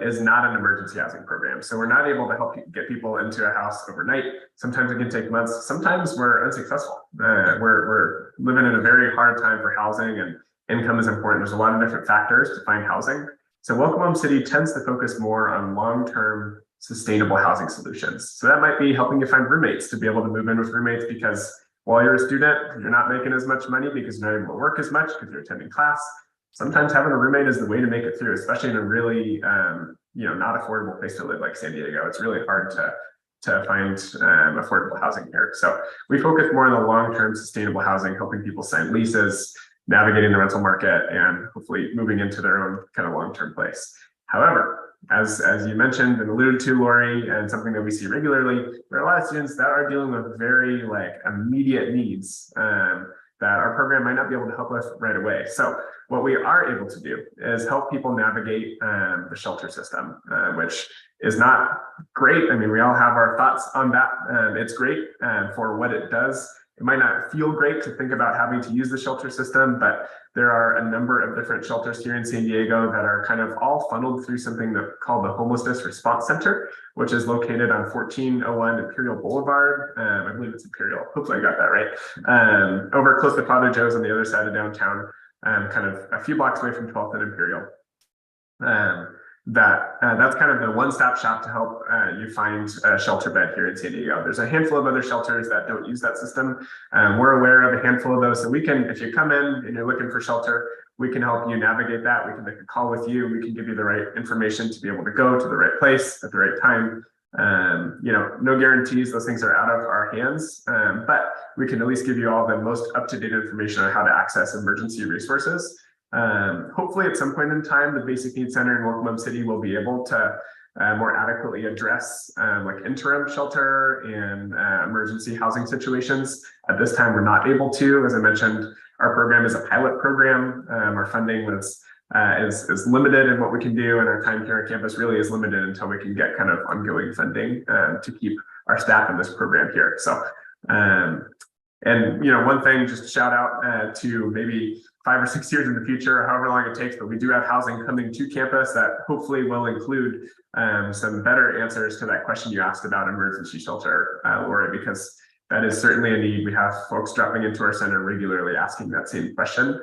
is not an emergency housing program. So we're not able to help get people into a house overnight. Sometimes it can take months. Sometimes we're unsuccessful. We're living in a very hard time for housing, and income is important. There's a lot of different factors to find housing. So Welcome Home City tends to focus more on long-term sustainable housing solutions. So that might be helping you find roommates to be able to move in with roommates, because while you're a student, you're not making as much money because you're not able to work as much because you're attending class. Sometimes having a roommate is the way to make it through, especially in a really, not affordable place to live like San Diego. It's really hard to find affordable housing here. So we focus more on the long-term sustainable housing, helping people sign leases, navigating the rental market, and hopefully moving into their own kind of long-term place. However, as you mentioned and alluded to, Lori, and something that we see regularly, there are a lot of students that are dealing with very immediate needs that our program might not be able to help with right away. So what we are able to do is help people navigate the shelter system, which is not great. I mean, we all have our thoughts on that. It's great for what it does. It might not feel great to think about having to use the shelter system, but there are a number of different shelters here in San Diego that are kind of all funneled through something called the Homelessness Response Center, which is located on 1401 Imperial Boulevard. I believe it's Imperial. Hopefully I got that right. Over close to Father Joe's on the other side of downtown, kind of a few blocks away from 12th and Imperial. That's kind of the one-stop shop to help you find a shelter bed here in San Diego. There's a handful of other shelters that don't use that system. We're aware of a handful of those. So we can, if you come in and you're looking for shelter, we can help you navigate that. We can make a call with you. We can give you the right information to be able to go to the right place at the right time. No guarantees, those things are out of our hands, but we can at least give you all the most up-to-date information on how to access emergency resources. Hopefully at some point in time, the Basic Needs Center in Welcome Home City will be able to more adequately address interim shelter and emergency housing situations. At this time, we're not able to. As I mentioned, our program is a pilot program. Our funding is limited in what we can do, and our time here on campus really is limited until we can get kind of ongoing funding to keep our staff in this program here. So, one thing, just shout out to maybe 5 or 6 years in the future, however long it takes, but we do have housing coming to campus that hopefully will include some better answers to that question you asked about emergency shelter, Lori, because that is certainly a need. We have folks dropping into our center regularly asking that same question.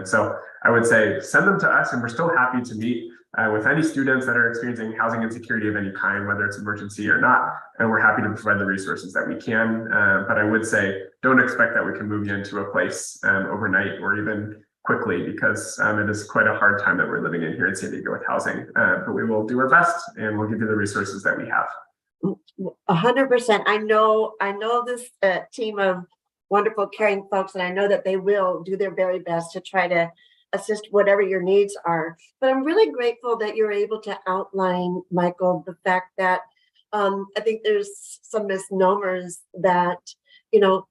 So I would say send them to us, and we're still happy to meet with any students that are experiencing housing insecurity of any kind, whether it's emergency or not. And we're happy to provide the resources that we can. But I would say, don't expect that we can move you into a place overnight or even quickly, because it is quite a hard time that we're living in here in San Diego with housing. But we will do our best, and we'll give you the resources that we have. 100%. I know this team of wonderful, caring folks, and I know that they will do their very best to try to assist whatever your needs are. But I'm really grateful that you're able to outline, Michael, the fact that I think there's some misnomers that, you're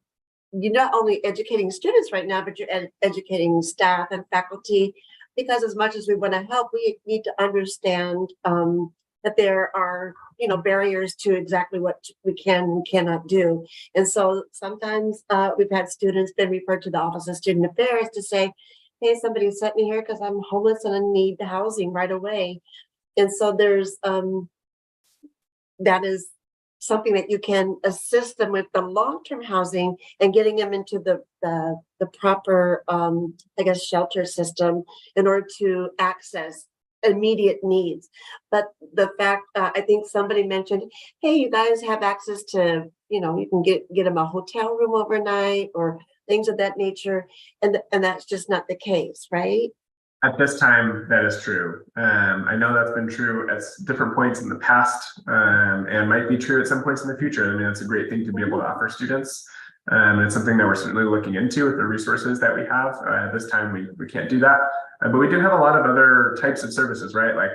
not only educating students right now, but you're educating staff and faculty, because as much as we want to help, we need to understand that there are, barriers to exactly what we can and cannot do. And so sometimes we've had students been referred to the Office of Student Affairs to say, hey, somebody sent me here because I'm homeless and I need housing right away. And so there's, that is something that you can assist them with, the long-term housing and getting them into the proper, shelter system in order to access immediate needs. But the fact, I think somebody mentioned, hey, you guys have access to, you can get them a hotel room overnight or things of that nature. And that's just not the case, right? At this time, that is true. I know that's been true at different points in the past, and might be true at some points in the future. I mean, it's a great thing to be able to offer students. It's something that we're certainly looking into with the resources that we have. At this time, we can't do that. But we do have a lot of other types of services, right? Like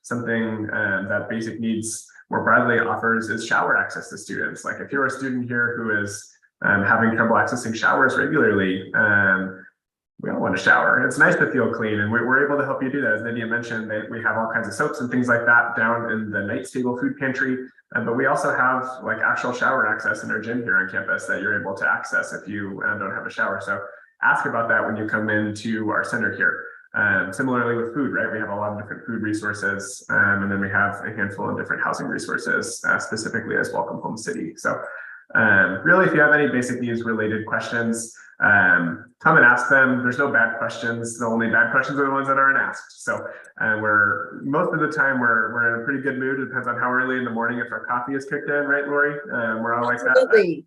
something that Basic Needs more broadly offers is shower access to students. Like if you're a student here who is having trouble accessing showers regularly, we all want to shower. It's nice to feel clean, and we're able to help you do that. As Nydia mentioned, we have all kinds of soaps and things like that down in the Night Stable food pantry. But we also have like actual shower access in our gym here on campus that you're able to access if you don't have a shower. So ask about that when you come into our center here. Similarly with food, right? We have a lot of different food resources, and then we have a handful of different housing resources, specifically as Welcome Home City. So really, if you have any basic needs related questions, come and ask them. There's no bad questions. The only bad questions are the ones that aren't asked. So we're most of the time we're in a pretty good mood. It depends on how early in the morning if our coffee is kicked in, right, Lori? We're all like that.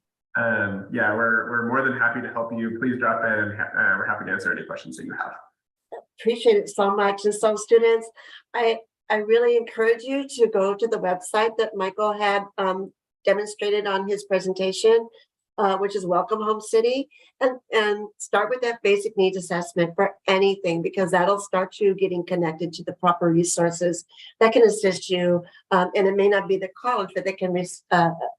Yeah, we're more than happy to help you. Please drop in, and we're happy to answer any questions that you have. Appreciate it so much. And so students, I really encourage you to go to the website that Michael had demonstrated on his presentation, which is Welcome Home City, and start with that basic needs assessment for anything, because that'll start you getting connected to the proper resources that can assist you. And it may not be the college, but they can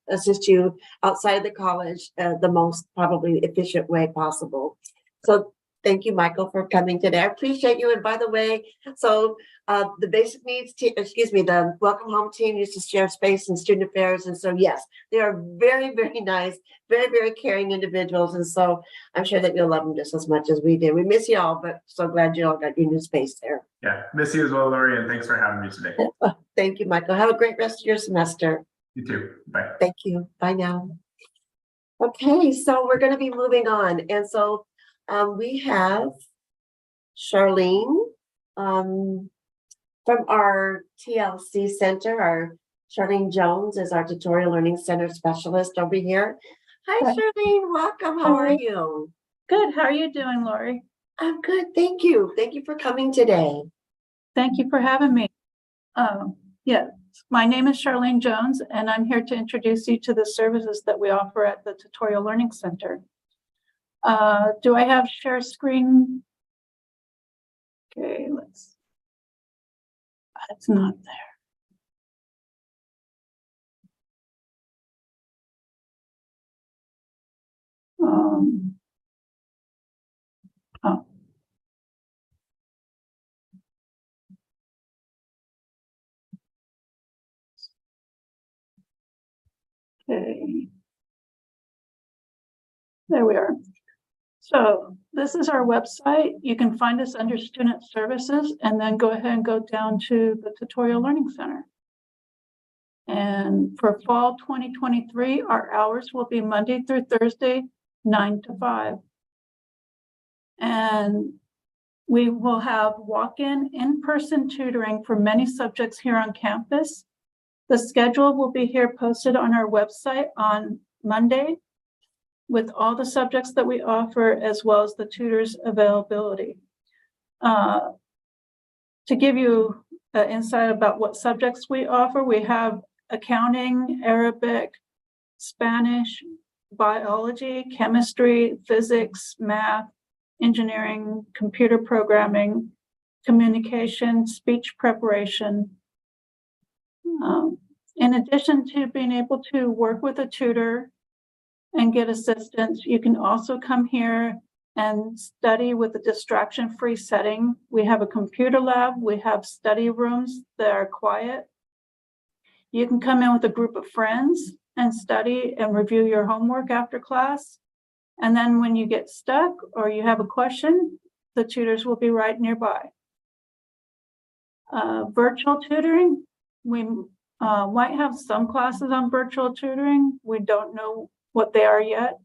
assist you outside of the college the most probably efficient way possible. So thank you, Michael, for coming today. I appreciate you. And by the way, so the basic needs team, the Welcome Home team used to share space in student affairs. And so, yes, they are very, very nice, very, very caring individuals. And so I'm sure that you'll love them just as much as we did. We miss you all, but so glad you all got your new space there. Yeah, miss you as well, Lori, and thanks for having me today. Thank you, Michael. Have a great rest of your semester. You too. Bye. Thank you. Bye now. Okay, so we're going to be moving on. And so we have Charlene from our TLC Center. Our Charlene Jones is our Tutorial Learning Center specialist over here. Hi, Charlene. Welcome. How are you? Good. How are you doing, Lori? I'm good. Thank you. Thank you for coming today. Thank you for having me. Yes, my name is Charlene Jones, and I'm here to introduce you to the services that we offer at the Tutorial Learning Center. Do I have share screen? Okay, it's not there. Oh. Okay. There we are. So this is our website. You can find us under Student Services and then go ahead and go down to the Tutorial Learning Center. And for fall 2023, our hours will be Monday through Thursday, 9 to 5. And We will have walk-in, in-person tutoring for many subjects here on campus. The schedule will be here posted on our website on Monday with all the subjects that we offer as well as the tutors' availability. To give you an insight about what subjects we offer, we have accounting, Arabic, Spanish, biology, chemistry, physics, math, engineering, computer programming, communication, speech preparation. In addition to being able to work with a tutor and get assistance, you can also come here and study with a distraction-free setting. We have a computer lab, we have study rooms that are quiet. You can come in with a group of friends and study and review your homework after class. And then when you get stuck or you have a question, the tutors will be right nearby. Virtual tutoring, we might have some classes on virtual tutoring. We don't know what they are yet.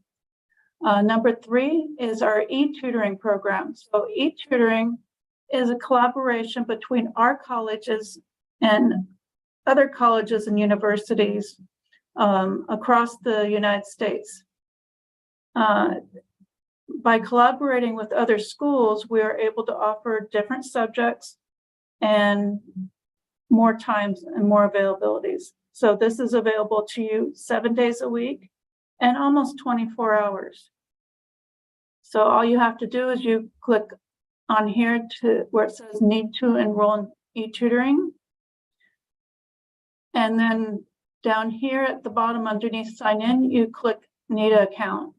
Number 3 is our e-tutoring program. So e-tutoring is a collaboration between our colleges and other colleges and universities across the United States. By collaborating with other schools, we are able to offer different subjects and more times and more availabilities. So this is available to you 7 days a week and almost 24 hours. So all you have to do is you click on here to where it says need to enroll in e-tutoring. And then down here at the bottom underneath sign in, you click need an account.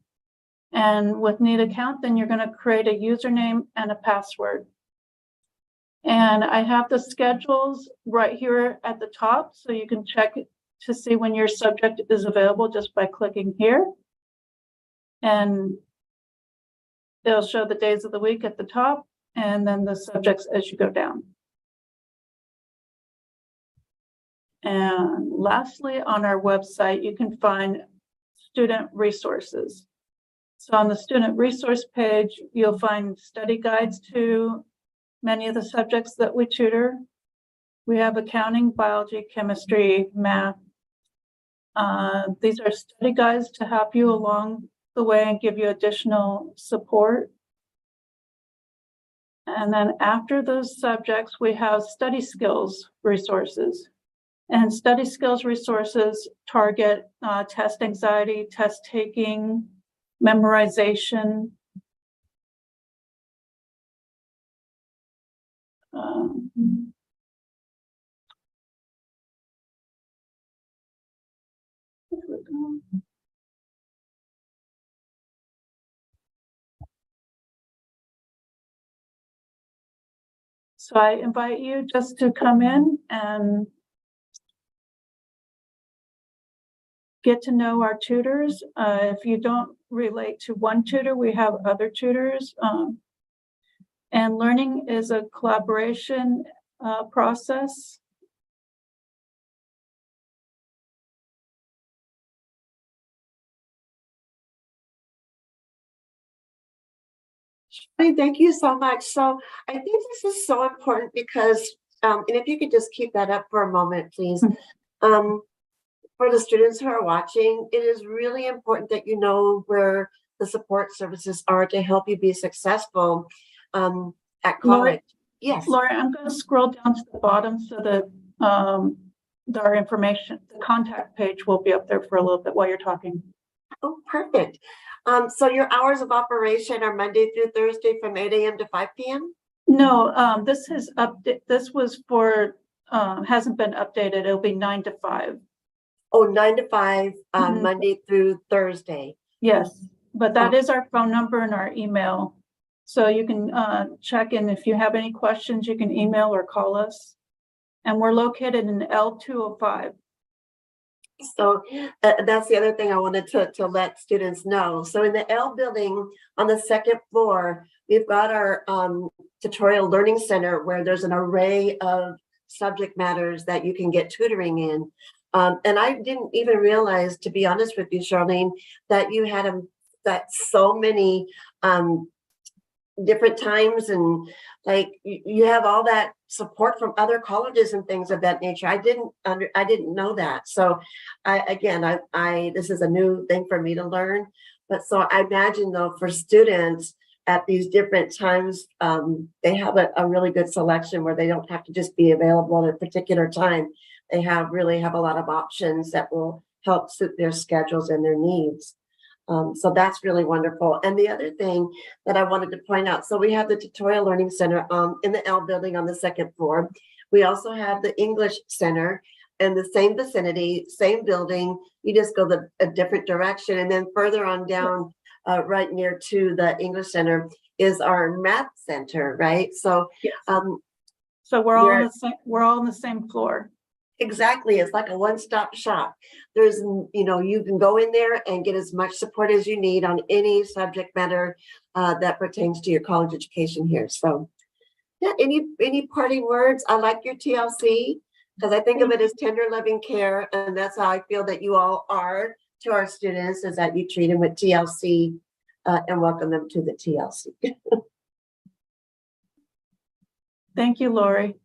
And with need account, then you're going to create a username and a password. And I have the schedules right here at the top, so you can check to see when your subject is available just by clicking here. And it'll show the days of the week at the top, and then the subjects as you go down. And lastly, on our website, you can find student resources. So on the student resource page, you'll find study guides to many of the subjects that we tutor. We have accounting, biology, chemistry, math. These are study guides to help you along the way and give you additional support. And then after those subjects, we have study skills resources. And study skills resources target test anxiety, test taking, memorization. So I invite you just to come in and get to know our tutors. If you don't relate to one tutor, we have other tutors. And learning is a collaboration process. Thank you so much. So I think this is so important because, and if you could just keep that up for a moment, please. For the students who are watching, it is really important that you know where the support services are to help you be successful at college. Lori, yes. Laura, I'm going to scroll down to the bottom so that our information, the contact page will be up there for a little bit while you're talking. Oh, perfect. So your hours of operation are Monday through Thursday from 8 a.m. to 5 p.m.? No, this is this was for hasn't been updated. It'll be 9 to 5. Oh, 9 to 5, Monday through Thursday. Yes, but that is our phone number and our email. So you can check in if you have any questions, you can email or call us. And we're located in L205. So that's the other thing I wanted to let students know. So in the L building on the second floor, we've got our tutorial learning center where there's an array of subject matters that you can get tutoring in. And I didn't even realize, to be honest with you, Charlene, that you had that so many different times and like you have all that support from other colleges and things of that nature. I didn't know that. So I this is a new thing for me to learn. But so I imagine though for students at these different times, they have a really good selection where they don't have to just be available at a particular time. They really have a lot of options that will help suit their schedules and their needs. So that's really wonderful. And the other thing that I wanted to point out, so we have the Tutorial Learning Center in the L building on the second floor. We also have the English Center in the same vicinity, same building. You just go a different direction. And then further on down, right near to the English Center is our Math Center, right? So, Yes. So we're all on the same floor. Exactly. It's like a one-stop shop. There's, you can go in there and get as much support as you need on any subject matter that pertains to your college education here. So yeah, any parting words? I like your TLC because I think of it as tender, loving care. And that's how I feel that you all are to our students, is that you treat them with TLC and welcome them to the TLC. Thank you, Lori.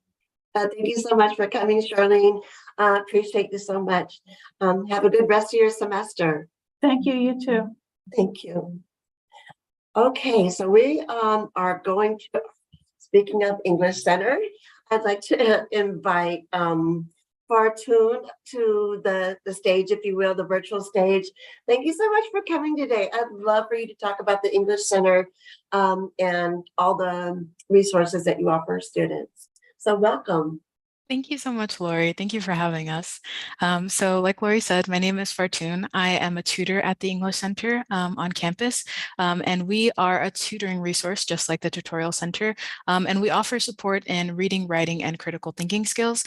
Thank you so much for coming, Charlene. Appreciate you so much. Have a good rest of your semester. Thank you, you too. Thank you. Okay, so we are going to, speaking of English Center, I'd like to invite Fartun to the stage, if you will, the virtual stage. Thank you so much for coming today. I'd love for you to talk about the English Center and all the resources that you offer students. So welcome. Thank you so much, Lori. Thank you for having us. So like Lori said, my name is Fartun. I am a tutor at the English Center on campus, and we are a tutoring resource just like the Tutorial Center, and we offer support in reading, writing, and critical thinking skills.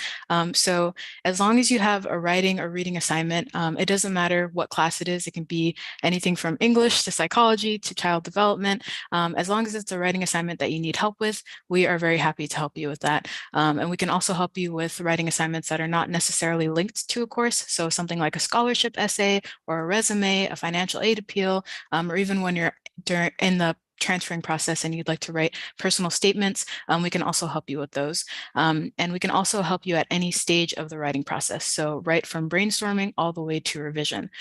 So as long as you have a writing or reading assignment, it doesn't matter what class it is. It can be anything from English to psychology to child development. As long as it's a writing assignment that you need help with, we are very happy to help you with that. And we can also help you with writing assignments that are not necessarily linked to a course. So something like a scholarship essay or a resume, a financial aid appeal, or even when you're in the transferring process and you'd like to write personal statements, we can also help you with those. And we can also help you at any stage of the writing process. So right from brainstorming all the way to revision.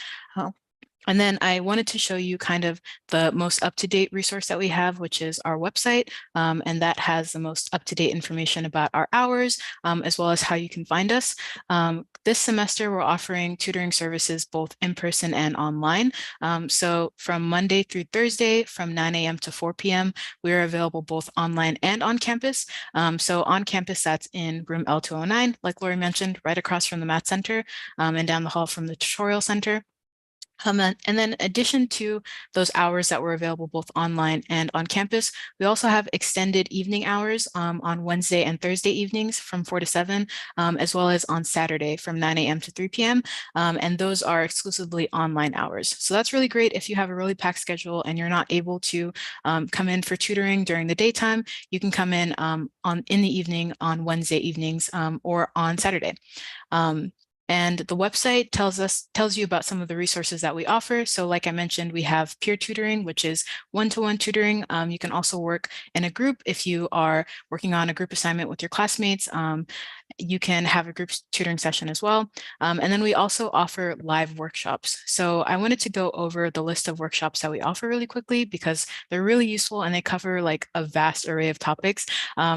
And then I wanted to show you kind of the most up-to-date resource that we have, which is our website. And that has the most up-to-date information about our hours, as well as how you can find us. This semester, we're offering tutoring services both in person and online. So from Monday through Thursday, from 9 a.m. to 4 p.m., we are available both online and on campus. So on campus, that's in room L209, like Lori mentioned, right across from the Math Center and down the hall from the Tutorial Center. And then in addition to those hours that were available both online and on campus, we also have extended evening hours on Wednesday and Thursday evenings from 4 to 7, as well as on Saturday from 9 a.m. to 3 p.m. And those are exclusively online hours. So that's really great if you have a really packed schedule and you're not able to come in for tutoring during the daytime. You can come in in the evening on Wednesday evenings or on Saturday. And the website tells you about some of the resources that we offer. So like I mentioned, we have peer tutoring, which is one-to-one tutoring. You can also work in a group if you are working on a group assignment with your classmates. You can have a group tutoring session as well. And then we also offer live workshops. So I wanted to go over the list of workshops that we offer really quickly because they're really useful and they cover like a vast array of topics.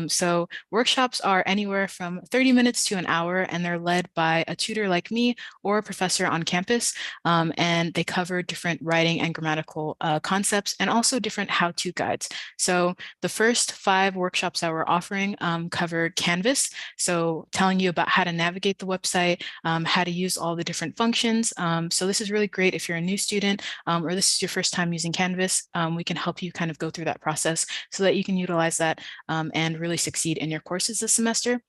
So workshops are anywhere from 30 minutes to an hour, and they're led by a tutor like me or a professor on campus. And they cover different writing and grammatical concepts and also different how-to guides. So the first 5 workshops that we're offering cover Canvas. So telling you about how to navigate the website, how to use all the different functions. So this is really great if you're a new student or this is your first time using Canvas. We can help you kind of go through that process so that you can utilize that and really succeed in your courses this semester.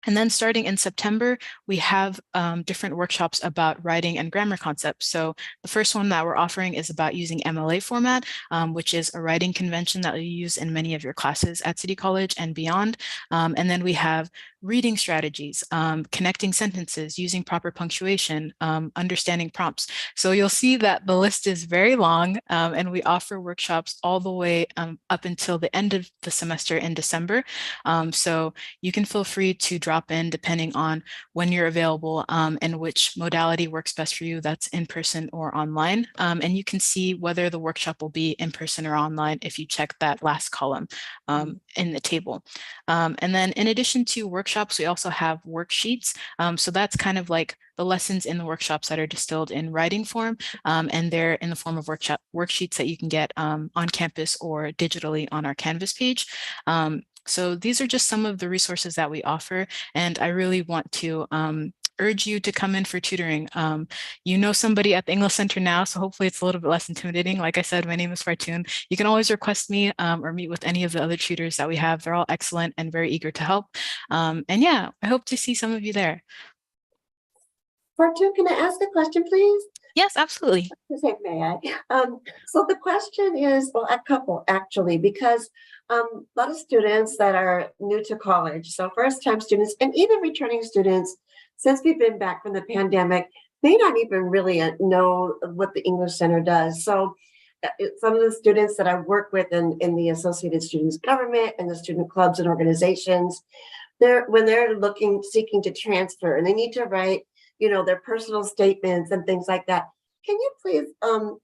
And then starting in September, we have different workshops about writing and grammar concepts. So the first one that we're offering is about using MLA format, which is a writing convention that you use in many of your classes at City College and beyond. And then we have reading strategies, connecting sentences, using proper punctuation, understanding prompts. So you'll see that the list is very long, and we offer workshops all the way up until the end of the semester in December. So you can feel free to drop in depending on when you're available and which modality works best for you, that's in person or online. And you can see whether the workshop will be in person or online if you check that last column in the table. And then in addition to workshops, we also have worksheets. So that's kind of like the lessons in the workshops that are distilled in writing form, and they're in the form of worksheets that you can get on campus or digitally on our Canvas page. So these are just some of the resources that we offer, and I really want to urge you to come in for tutoring. You know somebody at the English Center now, so hopefully it's a little bit less intimidating. Like I said, my name is Fartun. You can always request me or meet with any of the other tutors that we have. They're all excellent and very eager to help. And yeah, I hope to see some of you there. Fortune, can I ask a question, please? Yes, absolutely. May I? So the question is, well, a couple actually, because a lot of students that are new to college, so first-time students and even returning students, since we've been back from the pandemic, may not even really know what the English Center does. So some of the students that I work with in the Associated Students Government and the student clubs and organizations, when they're seeking to transfer and they need to write, you know, their personal statements and things like that. Can you please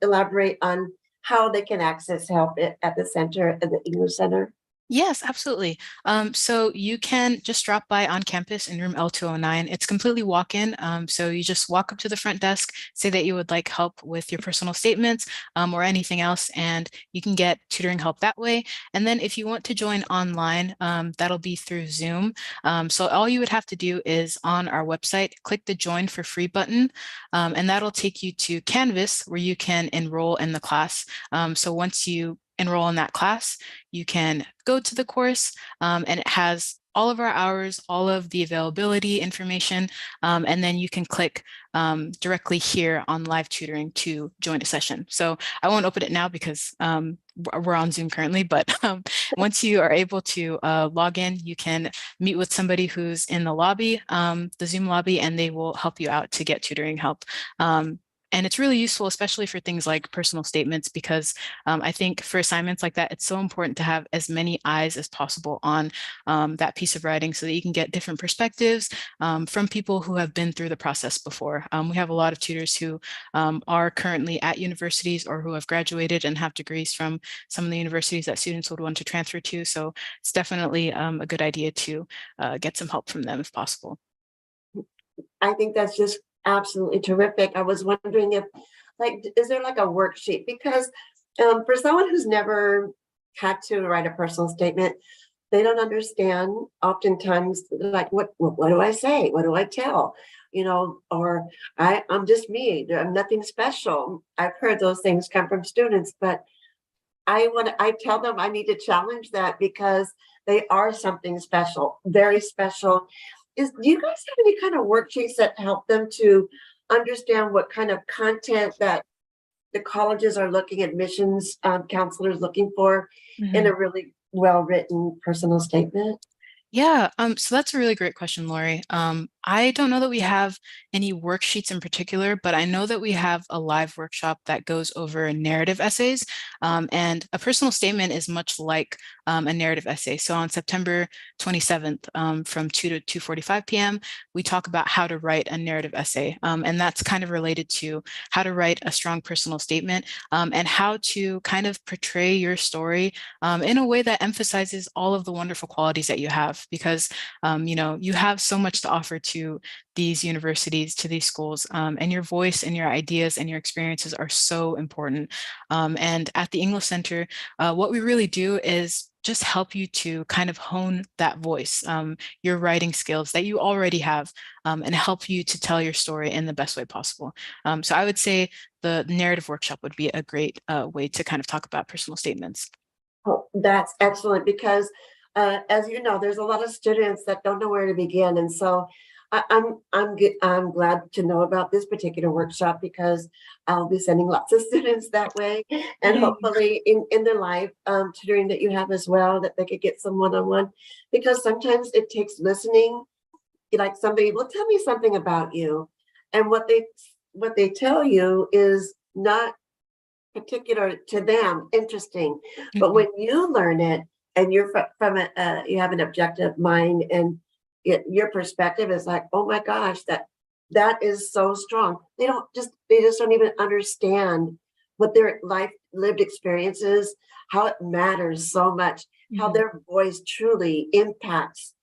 elaborate on how they can access help at the center, at the English Center? Yes, absolutely. So you can just drop by on campus in room L209. It's completely walk-in. So you just walk up to the front desk, say that you would like help with your personal statements or anything else, and you can get tutoring help that way. And then if you want to join online, that'll be through Zoom. So all you would have to do is on our website, click the Join for Free button, and that'll take you to Canvas where you can enroll in the class. So once you enroll in that class, you can go to the course and it has all of our hours, all of the availability information, and then you can click directly here on live tutoring to join a session. So I won't open it now because we're on Zoom currently, but once you are able to log in, you can meet with somebody who's in the lobby, the Zoom lobby, and they will help you out to get tutoring help. And it's really useful, especially for things like personal statements, because I think for assignments like that, it's so important to have as many eyes as possible on that piece of writing so that you can get different perspectives from people who have been through the process before. We have a lot of tutors who are currently at universities or who have graduated and have degrees from some of the universities that students would want to transfer to. So it's definitely a good idea to get some help from them if possible. I think that's just absolutely terrific. I was wondering if, is there like a worksheet? Because for someone who's never had to write a personal statement, they don't understand oftentimes, like, what do I say? What do I tell? You know, or I'm just me. I'm nothing special. I've heard those things come from students, but I tell them I need to challenge that because they are something special, very special. Do you guys have any kind of worksheets that help them to understand what kind of content that the colleges are looking, admissions counselors looking for in a really well-written personal statement? Yeah, so that's a really great question, Lori. I don't know that we have any worksheets in particular, but I know that we have a live workshop that goes over narrative essays. And a personal statement is much like a narrative essay. So on September 27th, from 2 to 2:45 p.m., we talk about how to write a narrative essay. And that's kind of related to how to write a strong personal statement and how to kind of portray your story in a way that emphasizes all of the wonderful qualities that you have, because you know, you have so much to offer to these universities, to these schools, and your voice and your ideas and your experiences are so important. And at the English Center, what we really do is just help you to kind of hone that voice, your writing skills that you already have, and help you to tell your story in the best way possible. So I would say the narrative workshop would be a great way to kind of talk about personal statements. Oh, that's excellent, because as you know, there's a lot of students that don't know where to begin. And so I'm glad to know about this particular workshop because I'll be sending lots of students that way. And Yay. hopefully in their life, tutoring that you have as well, that they could get some one-on-one. Because sometimes it takes listening, like somebody will tell me something about you. And what they tell you is not particular to them, interesting. But Mhm. when you learn it and you're from a, you have an objective mind and your perspective is like, oh my gosh, that is so strong. They just don't even understand what their life lived experiences, how it matters so much, how Mhm. their voice truly impacts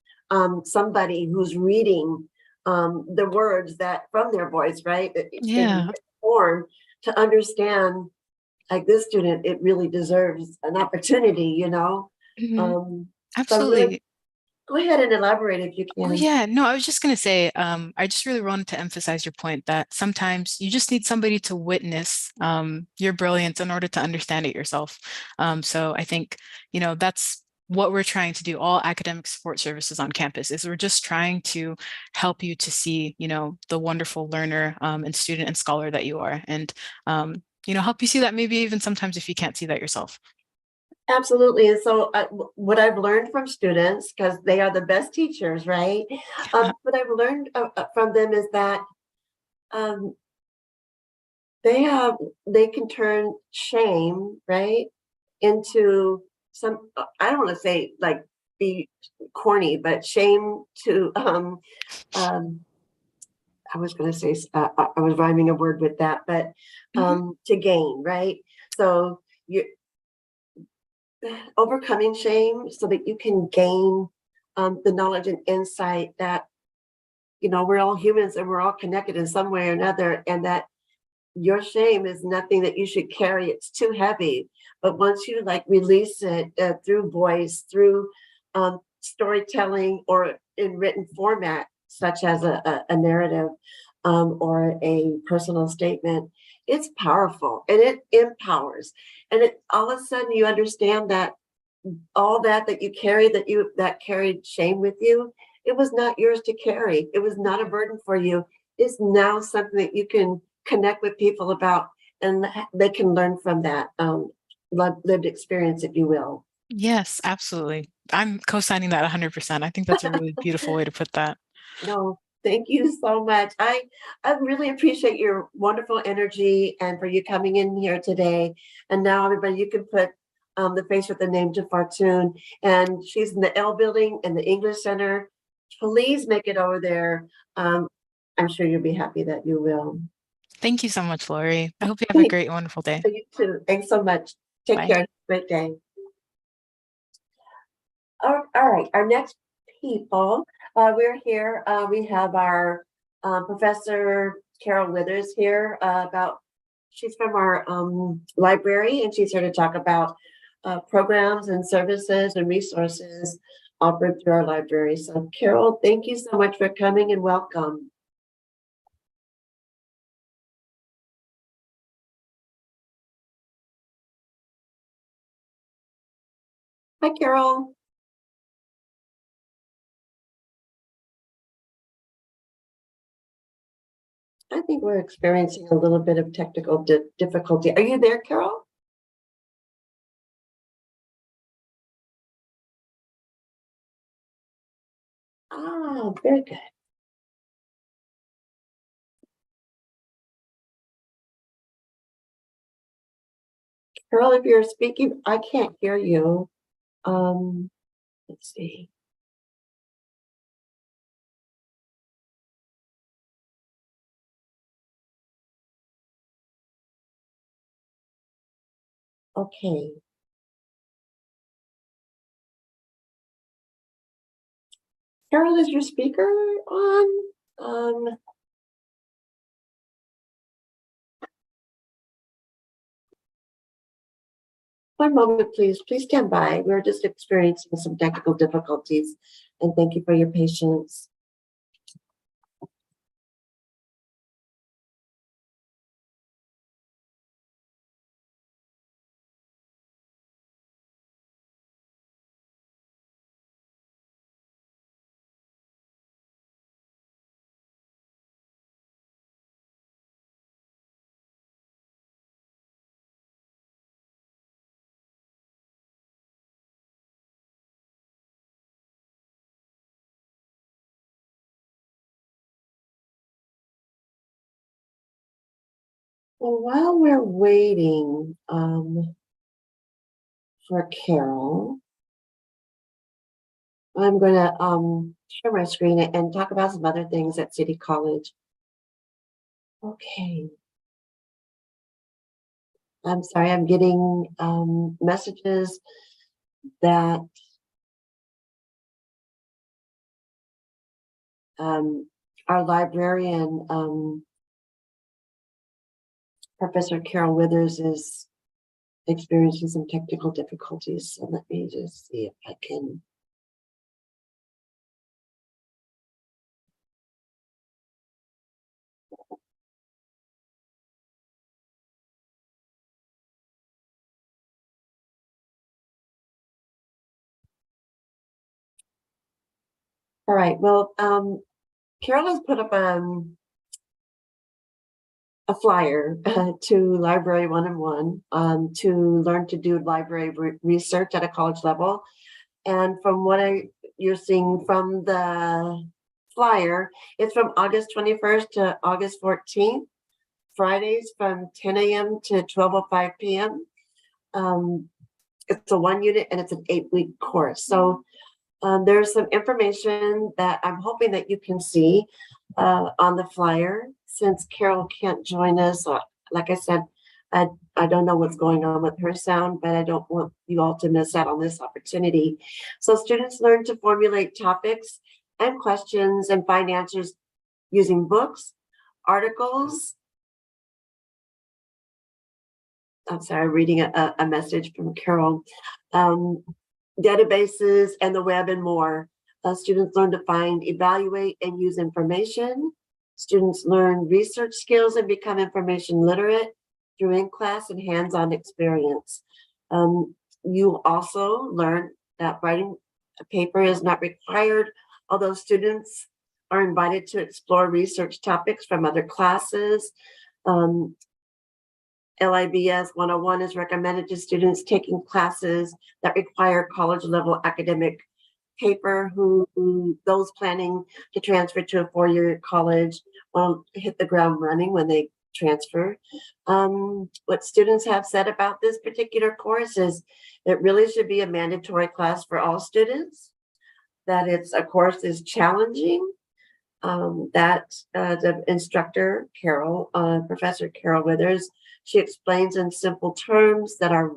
somebody who's reading the words that from their voice, right? In Yeah. written form to understand like this student, it really deserves an opportunity, you know? Mhm. Um, so I'm really, Absolutely. go ahead and elaborate if you Oh can. yeah, no, I was just gonna say, I just really wanted to emphasize your point that sometimes you just need somebody to witness your brilliance in order to understand it yourself. So I think, that's what we're trying to do, all academic support services on campus, is we're just trying to help you to see, the wonderful learner and student and scholar that you are, and help you see that maybe even sometimes if you can't see that yourself. Absolutely. And so what I've learned from students, because they are the best teachers, right? What I've learned from them is that um, they can turn shame, right, into some, I don't want to say like be corny, but shame to um, I was going to say, I was rhyming a word with that, but Mhm. to gain, right? So you're overcoming shame so that you can gain the knowledge and insight that, we're all humans and we're all connected in some way or another, and that your shame is nothing that you should carry. It's too heavy. But once you like release it through voice, through storytelling, or in written format, such as a narrative or a personal statement, it's powerful and it empowers. And it all of a sudden you understand that all that you carry, that carried shame with you, it was not yours to carry. It was not a burden for you. It's now something that you can connect with people about, and they can learn from that lived experience, if you will. Yes, absolutely. I'm co-signing that 100%. I think that's a really beautiful way to put that. No, thank you so much. I really appreciate your wonderful energy and for you coming in here today. And now everybody, you can put the face with the name to Fartun, and she's in the L building in the English Center. Please make it over there. I'm sure you'll be happy that you will. Thank you so much, Lori. I hope you have a Thank great, wonderful day. you too. Thanks so much. Take Bye. care. Great day. All right, our next people, we're here. We have our Professor Carol Withers here she's from our library, and she's here to talk about programs and services and resources offered through our library. So Carol, thank you so much for coming and welcome. Hi, Carol. I think we're experiencing a little bit of technical difficulty. Are you there, Carol? Ah, very good. Carol, if you're speaking, I can't hear you. Let's see. Okay. Carol, is your speaker on? One moment, please. Please stand by. We're just experiencing some technical difficulties, and thank you for your patience. Well, while we're waiting for Carol, I'm going to share my screen and talk about some other things at City College. Okay. I'm sorry, I'm getting messages that our librarian, Professor Carol Withers, is experiencing some technical difficulties. So let me just see if I can. All right, well, Carol has put up a flyer to Library 101 to learn to do library research at a college level. And from what you're seeing from the flyer, it's from August 21st to August 14th, Fridays from 10 a.m. to 12:05 p.m. It's a 1-unit and it's an 8-week course. So there's some information that I'm hoping that you can see on the flyer. Since Carol can't join us, like I said, I don't know what's going on with her sound, but I don't want you all to miss out on this opportunity. So students learn to formulate topics and questions and find answers using books, articles. I'm sorry, reading a message from Carol. Databases and the web and more. Students learn to find, evaluate, and use information. Students learn research skills and become information literate through in-class and hands-on experience. You also learn that writing a paper is not required, although students are invited to explore research topics from other classes. LIBS 101 is recommended to students taking classes that require college level academic paper, who those planning to transfer to a 4-year college will hit the ground running when they transfer. What students have said about this particular course is it really should be a mandatory class for all students, that it's a course is challenging, that the instructor, Carol, Professor Carol Withers, she explains in simple terms that are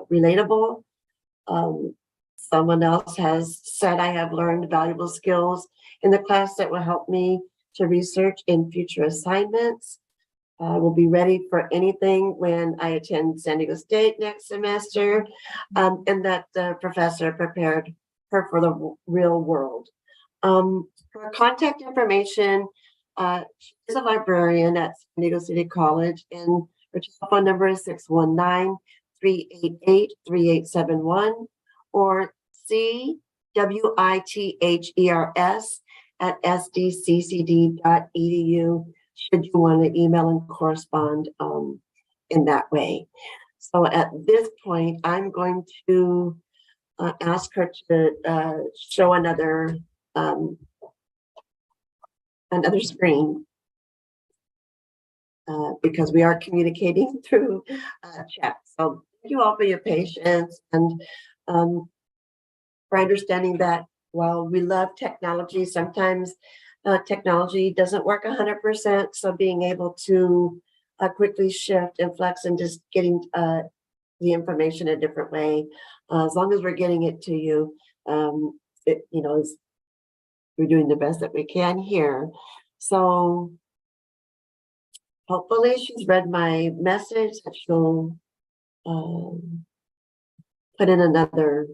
relatable. Someone else has said, I have learned valuable skills in the class that will help me to research in future assignments. I will be ready for anything when I attend San Diego State next semester, and that the professor prepared her for the real world. Her contact information, she's a librarian at San Diego City College, and her telephone number is 619-388-3871 or cwithers@sdccd.edu should you want to email and correspond in that way. So at this point, I'm going to ask her to show another screen because we are communicating through chat. So thank you all for your patience and for understanding that while we love technology, sometimes technology doesn't work 100%. So being able to quickly shift and flex and just getting the information a different way, as long as we're getting it to you, it, you know, we're doing the best that we can here. So hopefully she's read my message, that she'll put in another.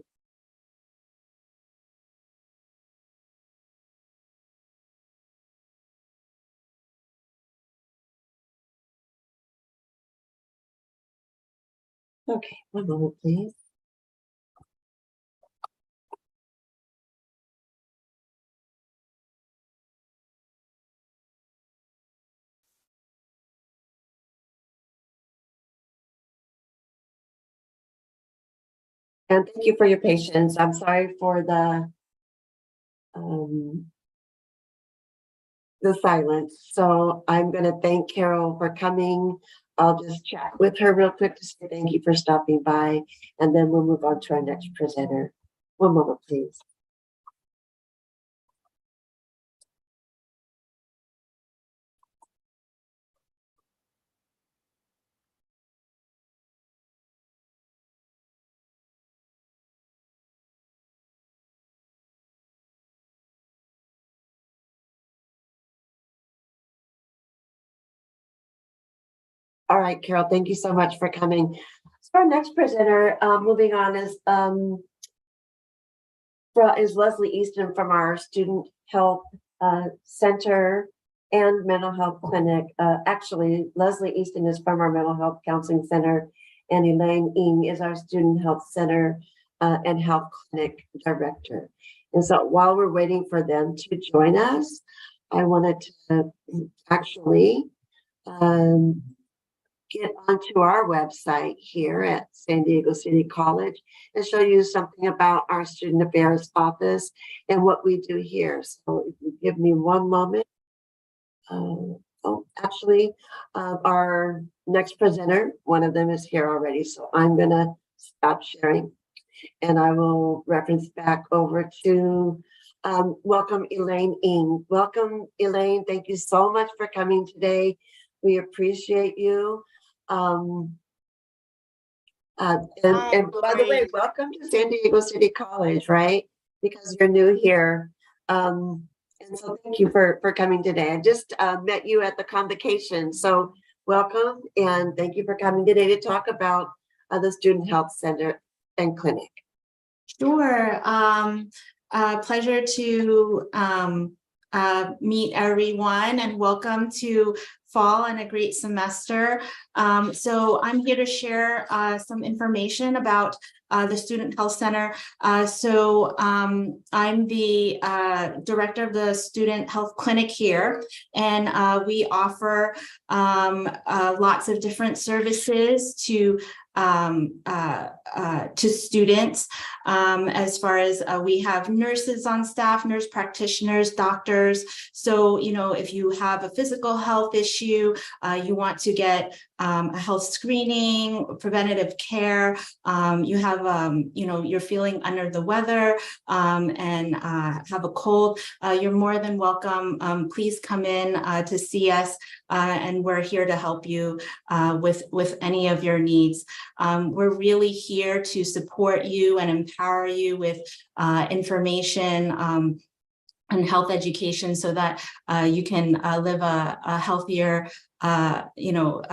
Okay, one moment, please. And thank you for your patience. I'm sorry for the silence. So I'm going to thank Carol for coming. I'll just chat with her real quick to say thank you for stopping by, and then we'll move on to our next presenter. One moment, please. All right, Carol, thank you so much for coming. So our next presenter, moving on, is Leslie Easton from our Student Health Center and Mental Health Clinic. Actually, Leslie Easton is from our Mental Health Counseling Center, and Elaine Ng is our Student Health Center and Health Clinic Director. And so while we're waiting for them to join us, I wanted to actually get onto our website here at San Diego City College and show you something about our Student Affairs Office and what we do here. So if you give me one moment. Our next presenter, one of them is here already, so I'm gonna stop sharing and I will reference back over to welcome Elaine Ng. Welcome, Elaine. Thank you so much for coming today. We appreciate you. And by the way, welcome to San Diego City College, right? Because you're new here. And so thank you for coming today. I just met you at the convocation. So welcome and thank you for coming today to talk about the Student Health Center and Clinic. Sure. Pleasure to meet everyone and welcome to fall and a great semester. So I'm here to share some information about the Student Health Center. I'm the director of the Student Health Clinic here, and we offer lots of different services to students, as far as we have nurses on staff, nurse practitioners, doctors. So, you know, if you have a physical health issue, you want to get a health screening, preventative care, you have, you know, you're feeling under the weather and have a cold, you're more than welcome. Please come in to see us, and we're here to help you with any of your needs. We're really here to support you and empower you with information and health education so that you can live a healthier,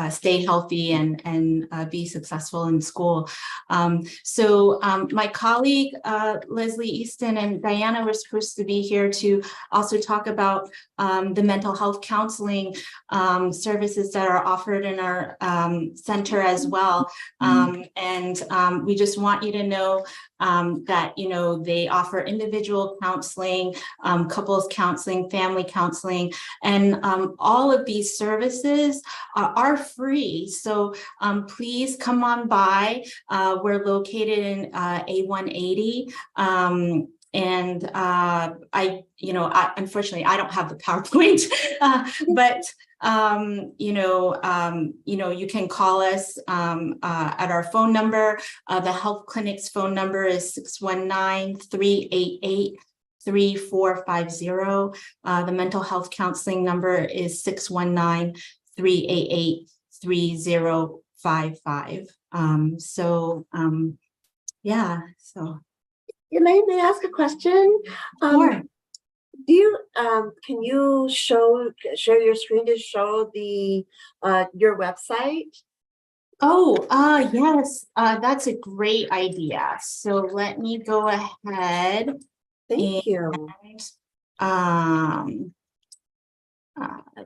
stay healthy and be successful in school. My colleague, Leslie Easton and Diana were supposed to be here to also talk about the mental health counseling services that are offered in our center as well. We just want you to know that, you know, they offer individual counseling, couples counseling, family counseling, and all of these services are free. So please come on by. We're located in A180. Unfortunately, I don't have the PowerPoint, but you can call us at our phone number. The health clinic's phone number is 619-388-3450. The mental health counseling number is 619-388-3055. Elaine, may I ask a question? Sure. Do you can you share your screen to show the your website? Oh, yes, that's a great idea. So let me go ahead. Thank you.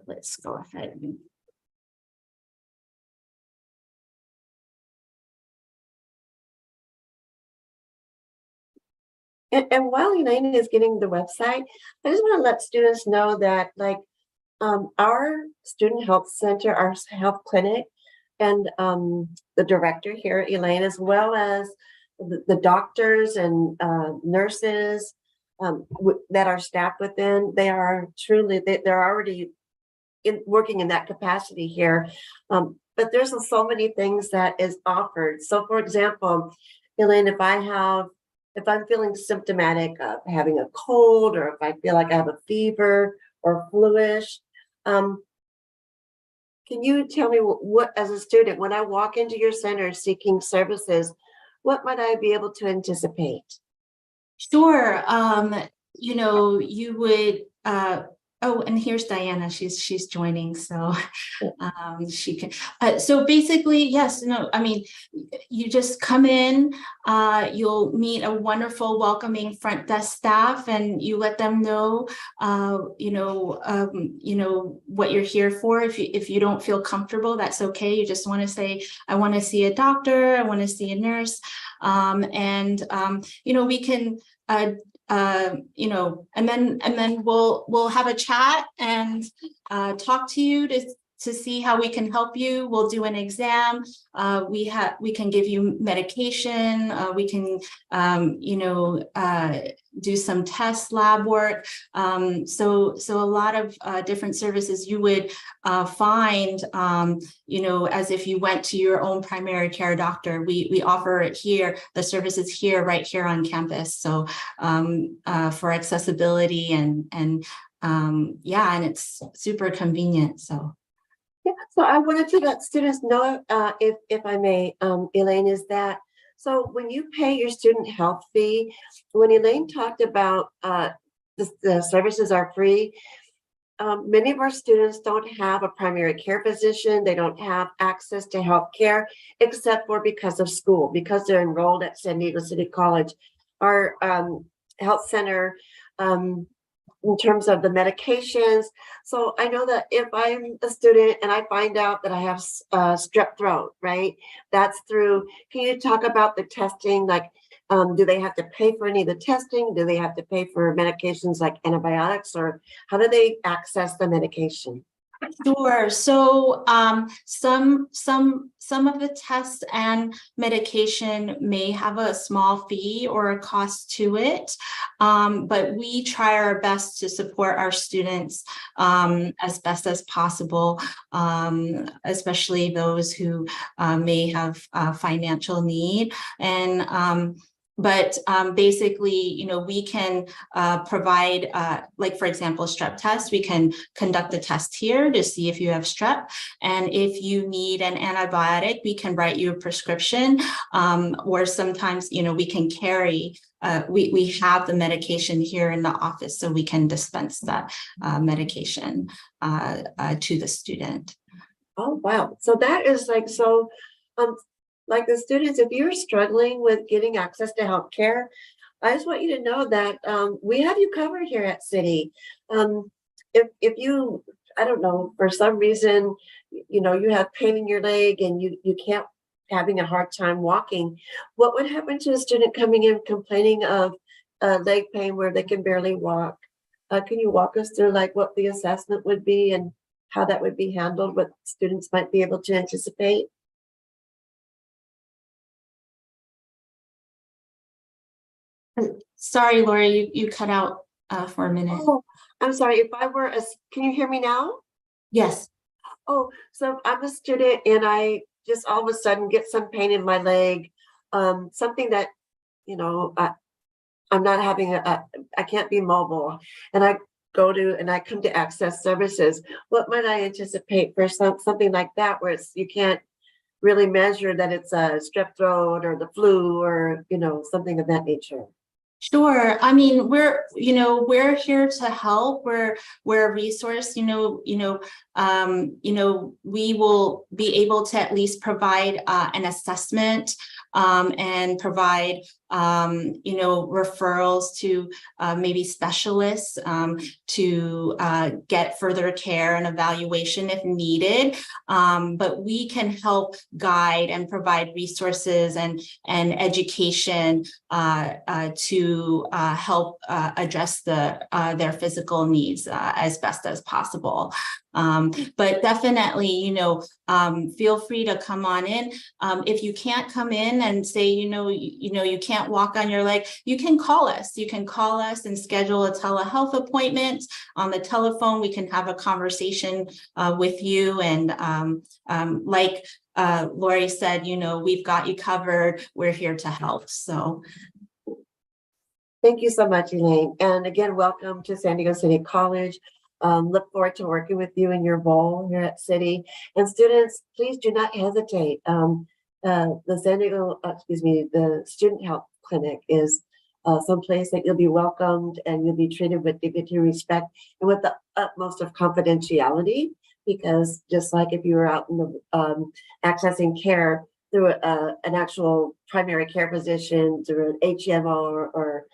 Let's go ahead. And while Elaine is getting the website, I just want to let students know that, like, our Student Health Center, our health clinic, and the director here, Elaine, as well as the doctors and nurses that are staffed within, they are truly, they're already working in that capacity here. but there's so many things that is offered. So for example, Elaine, if I'm feeling symptomatic of having a cold, or if I feel like I have a fever or fluish, can you tell me what, as a student, when I walk into your center seeking services, what might I be able to anticipate? Sure. You would, oh, and here's Diana. She's joining, so she can. So basically, yes, no, I mean, you just come in, you'll meet a wonderful, welcoming front desk staff, and you let them know, what you're here for. If you don't feel comfortable, that's okay. You just want to say, I want to see a doctor, I want to see a nurse, we can. And then we'll have a chat and talk to you to see how we can help you. We'll do an exam. We can give you medication. We can do some test lab work. So a lot of different services you would find, as if you went to your own primary care doctor. We offer it here, the services here, right here on campus. So for accessibility and it's super convenient. So. Yeah, so I wanted to let students know, if I may, Elaine, is that, so when you pay your student health fee, when Elaine talked about the services are free, many of our students don't have a primary care physician. They don't have access to health care, except for because of school, because they're enrolled at San Diego City College. Our health center, in terms of the medications. So I know that if I'm a student and I find out that I have strep throat, right? That's through, can you talk about the testing? Like, do they have to pay for any of the testing? Do they have to pay for medications like antibiotics, or how do they access the medication? Sure. So some of the tests and medication may have a small fee or a cost to it, but we try our best to support our students as best as possible, especially those who may have financial need. And but basically, we can provide, like, for example, strep test. We can conduct the test here to see if you have strep. And if you need an antibiotic, we can write you a prescription, or sometimes, we can carry, we have the medication here in the office, so we can dispense that medication to the student. Oh, wow. So that is like, so, like the students, if you're struggling with getting access to healthcare, I just want you to know that we have you covered here at City. If you, I don't know, for some reason, you have pain in your leg and you can't, having a hard time walking, what would happen to a student coming in complaining of leg pain where they can barely walk? Can you walk us through like what the assessment would be and how that would be handled, what students might be able to anticipate? Sorry, Lori, you cut out for a minute. Oh, I'm sorry. If I were can you hear me now? Yes. Oh, so I'm a student and I just all of a sudden get some pain in my leg, something that, I'm not having I can't be mobile, and I come to Access Services. What might I anticipate for something like that, where you can't really measure that it's a strep throat or the flu or, something of that nature? Sure. I mean, we're here to help. We're a resource. We will be able to at least provide an assessment and provide referrals to maybe specialists to get further care and evaluation if needed. But we can help guide and provide resources and education to help address their physical needs as best as possible. But definitely, feel free to come on in. If you can't come in and say, you can't walk on your leg, you can call us. You can call us and schedule a telehealth appointment on the telephone. We can have a conversation with you. And like Lori said, we've got you covered. We're here to help. So thank you so much, Elaine. And again, welcome to San Diego City College. Look forward to working with you in your role here at City. And students, please do not hesitate. The San Diego, the Student Health Clinic is someplace that you'll be welcomed and you'll be treated with dignity and respect and with the utmost of confidentiality. Because just like if you were out in the accessing care through an actual primary care physician, through an HMO or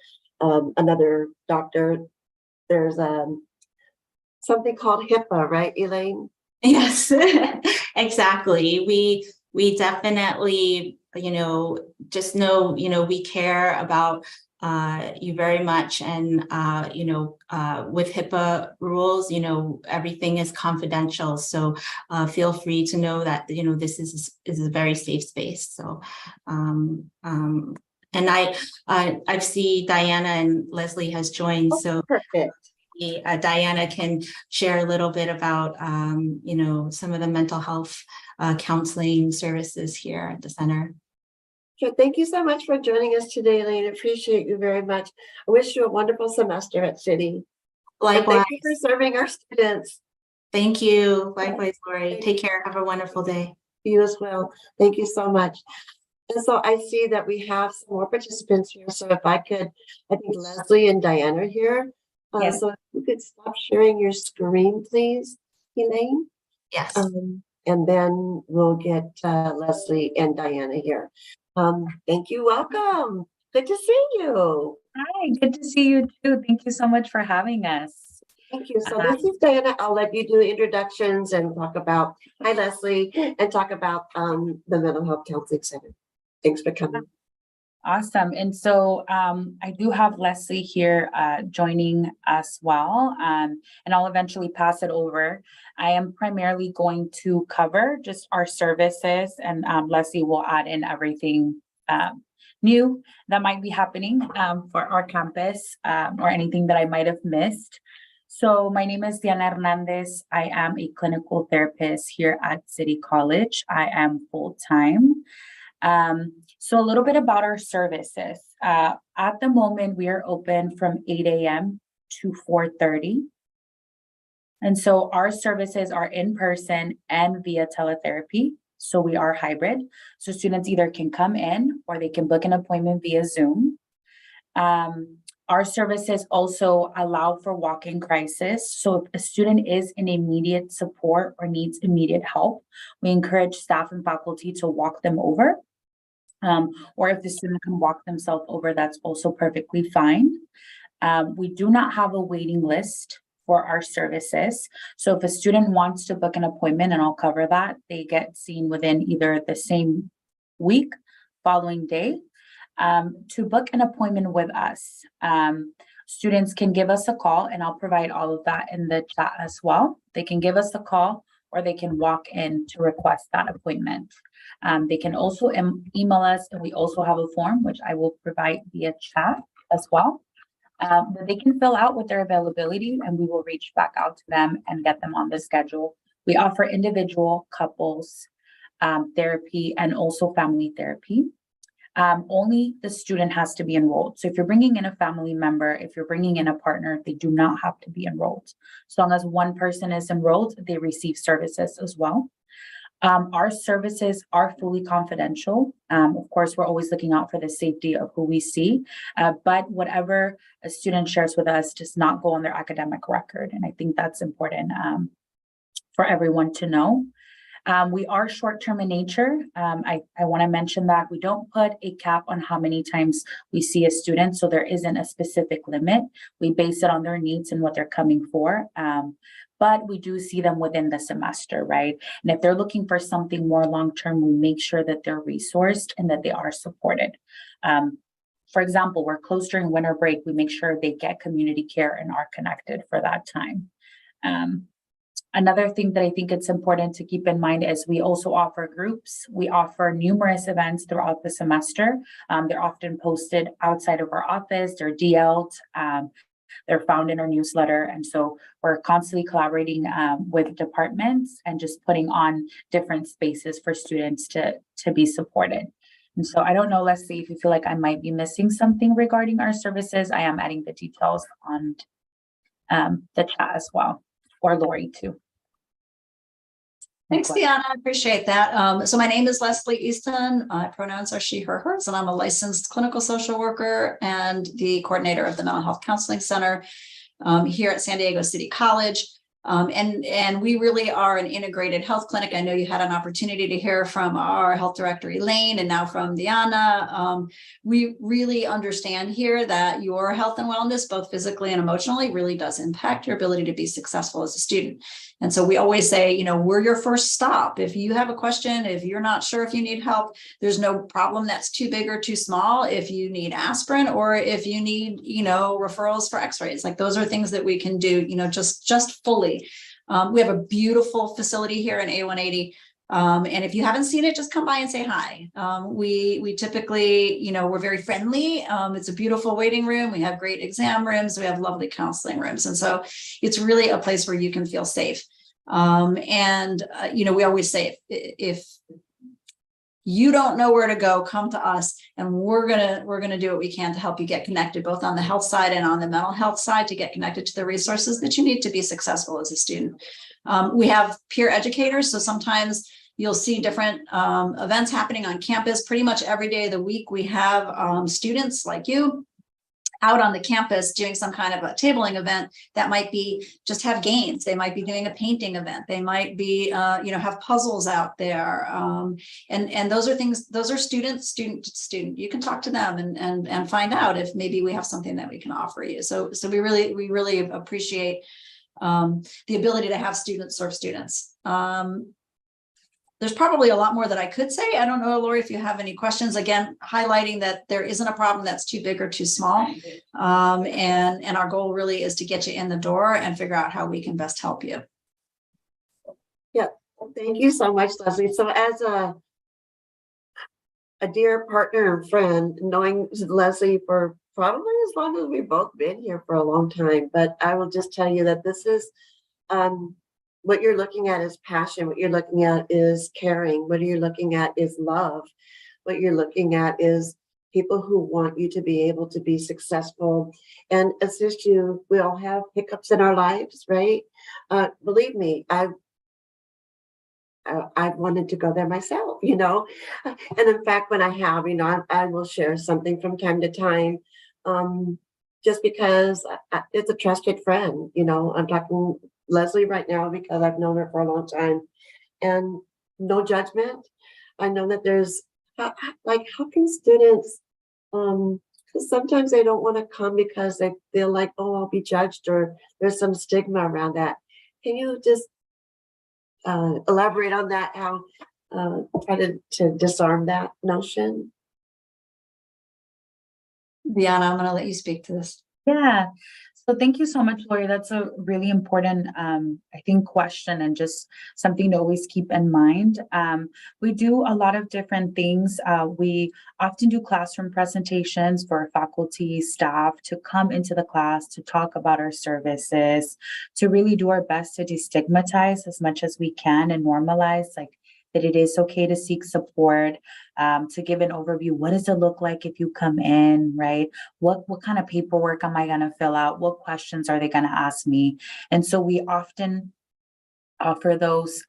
another doctor, there's something called HIPAA, right, Elaine? yes, exactly. We definitely, just know, we care about you very much. And, with HIPAA rules, everything is confidential. So feel free to know that, this is a very safe space. So, and I see Diana and Leslie has joined. So perfect. Diana can share a little bit about, some of the mental health counseling services here at the center. Sure. Thank you so much for joining us today, Elaine. Appreciate you very much. I wish you a wonderful semester at City. Likewise. Thank you for serving our students. Thank you. Likewise, Lori. Take care. Have a wonderful day. You as well. Thank you so much. And so I see that we have some more participants here. So if I could, I think Leslie and Diana are here. Yes. So if you could stop sharing your screen, please, Elaine. Yes. And then we'll get Leslie and Diana here. Thank you. Welcome. Good to see you. Hi, good to see you too. Thank you so much for having us. Thank you. So this is Diana. I'll let you do introductions and talk about, hi Leslie, and talk about the Mental Health Counseling Center. Thanks for coming. Awesome. And so I do have Leslie here joining us well, and I'll eventually pass it over. I am primarily going to cover just our services, and Leslie will add in everything new that might be happening for our campus or anything that I might have missed. So my name is Diana Hernandez. I am a clinical therapist here at City College. I am full-time. So a little bit about our services. At the moment, we are open from 8 a.m. to 4:30. And so our services are in person and via teletherapy. So we are hybrid. So students either can come in or they can book an appointment via Zoom. Our services also allow for walk-in crisis. So if a student is in immediate support or needs immediate help, we encourage staff and faculty to walk them over. Or if the student can walk themselves over, that's also perfectly fine. We do not have a waiting list for our services. So if a student wants to book an appointment, and I'll cover that, they get seen within either the same week, following day. To book an appointment with us, students can give us a call, and I'll provide all of that in the chat as well. They can give us a call or they can walk in to request that appointment. They can also email us, and we also have a form, which I will provide via chat as well, that they can fill out with their availability, and we will reach back out to them and get them on the schedule. We offer individual, couples therapy, and also family therapy. Only the student has to be enrolled. So if you're bringing in a family member, if you're bringing in a partner, they do not have to be enrolled. As long as one person is enrolled, they receive services as well. Our services are fully confidential. Of course, we're always looking out for the safety of who we see, but whatever a student shares with us does not go on their academic record. And I think that's important for everyone to know. We are short-term in nature. I want to mention that we don't put a cap on how many times we see a student, so there isn't a specific limit. We base it on their needs and what they're coming for. But we do see them within the semester, right? And if they're looking for something more long-term, we make sure that they're resourced and that they are supported. For example, we're closed during winter break. We make sure they get community care and are connected for that time. Another thing that I think it's important to keep in mind is we also offer groups. We offer numerous events throughout the semester. They're often posted outside of our office. They're DL'd. They're found in our newsletter. And so we're constantly collaborating with departments and just putting on different spaces for students to be supported. And so I don't know, Leslie, if you feel like I might be missing something regarding our services. I am adding the details on the chat as well, or Lori too. Thanks, Deanna. I appreciate that. So my name is Leslie Easton. My pronouns are she, her, hers, and I'm a licensed clinical social worker and the coordinator of the Mental Health Counseling Center here at San Diego City College. And we really are an integrated health clinic. I know you had an opportunity to hear from our health director, Elaine, and now from Deanna. We really understand here that your health and wellness, both physically and emotionally, really does impact your ability to be successful as a student. And so we always say, you know, we're your first stop. If you have a question, if you're not sure if you need help, there's no problem that's too big or too small. If you need aspirin or if you need, you know, referrals for x-rays, like those are things that we can do, you know, just fully. We have a beautiful facility here in A180. And if you haven't seen it, just come by and say hi. We typically, you know, we're very friendly. It's a beautiful waiting room. We have great exam rooms. We have lovely counseling rooms. And so it's really a place where you can feel safe. You know, we always say if you don't know where to go, come to us, and we're gonna do what we can to help you get connected, both on the health side and on the mental health side, to get connected to the resources that you need to be successful as a student. We have peer educators, so sometimes you'll see different events happening on campus. Pretty much every day of the week, we have students like you out on the campus doing some kind of a tabling event that might be just have games. They might be doing a painting event. They might be, you know, have puzzles out there. And those are things, those are student. You can talk to them and find out if maybe we have something that we can offer you. So we really appreciate the ability to have students serve students. There's probably a lot more that I could say. I don't know, Lori, if you have any questions, again, highlighting that there isn't a problem that's too big or too small. And our goal really is to get you in the door and figure out how we can best help you. Yeah, thank you so much, Leslie. So as a dear partner and friend, knowing Leslie for probably as long as we've both been here for a long time, but I will just tell you that this is, what you're looking at is passion. What you're looking at is caring. What you're looking at is love. What you're looking at is people who want you to be able to be successful and assist you. We all have hiccups in our lives, right? Believe me, I've wanted to go there myself, you know? And in fact, when I have, you know, I will share something from time to time, just because it's a trusted friend, you know. I'm talking Leslie right now because I've known her for a long time, and no judgment. I know that there's like, how can students, because sometimes they don't want to come because they feel like, oh, I'll be judged, or there's some stigma around that. Can you just elaborate on that, how try to disarm that notion? Deanna, I'm going to let you speak to this. Yeah. So thank you so much, Lori. That's a really important, I think, question, and just something to always keep in mind. We do a lot of different things. We often do classroom presentations for faculty, staff to come into the class to talk about our services, to really do our best to destigmatize as much as we can and normalize, like, that it is okay to seek support, to give an overview. What does it look like if you come in, right? What kind of paperwork am I gonna fill out? What questions are they gonna ask me? And so we often offer those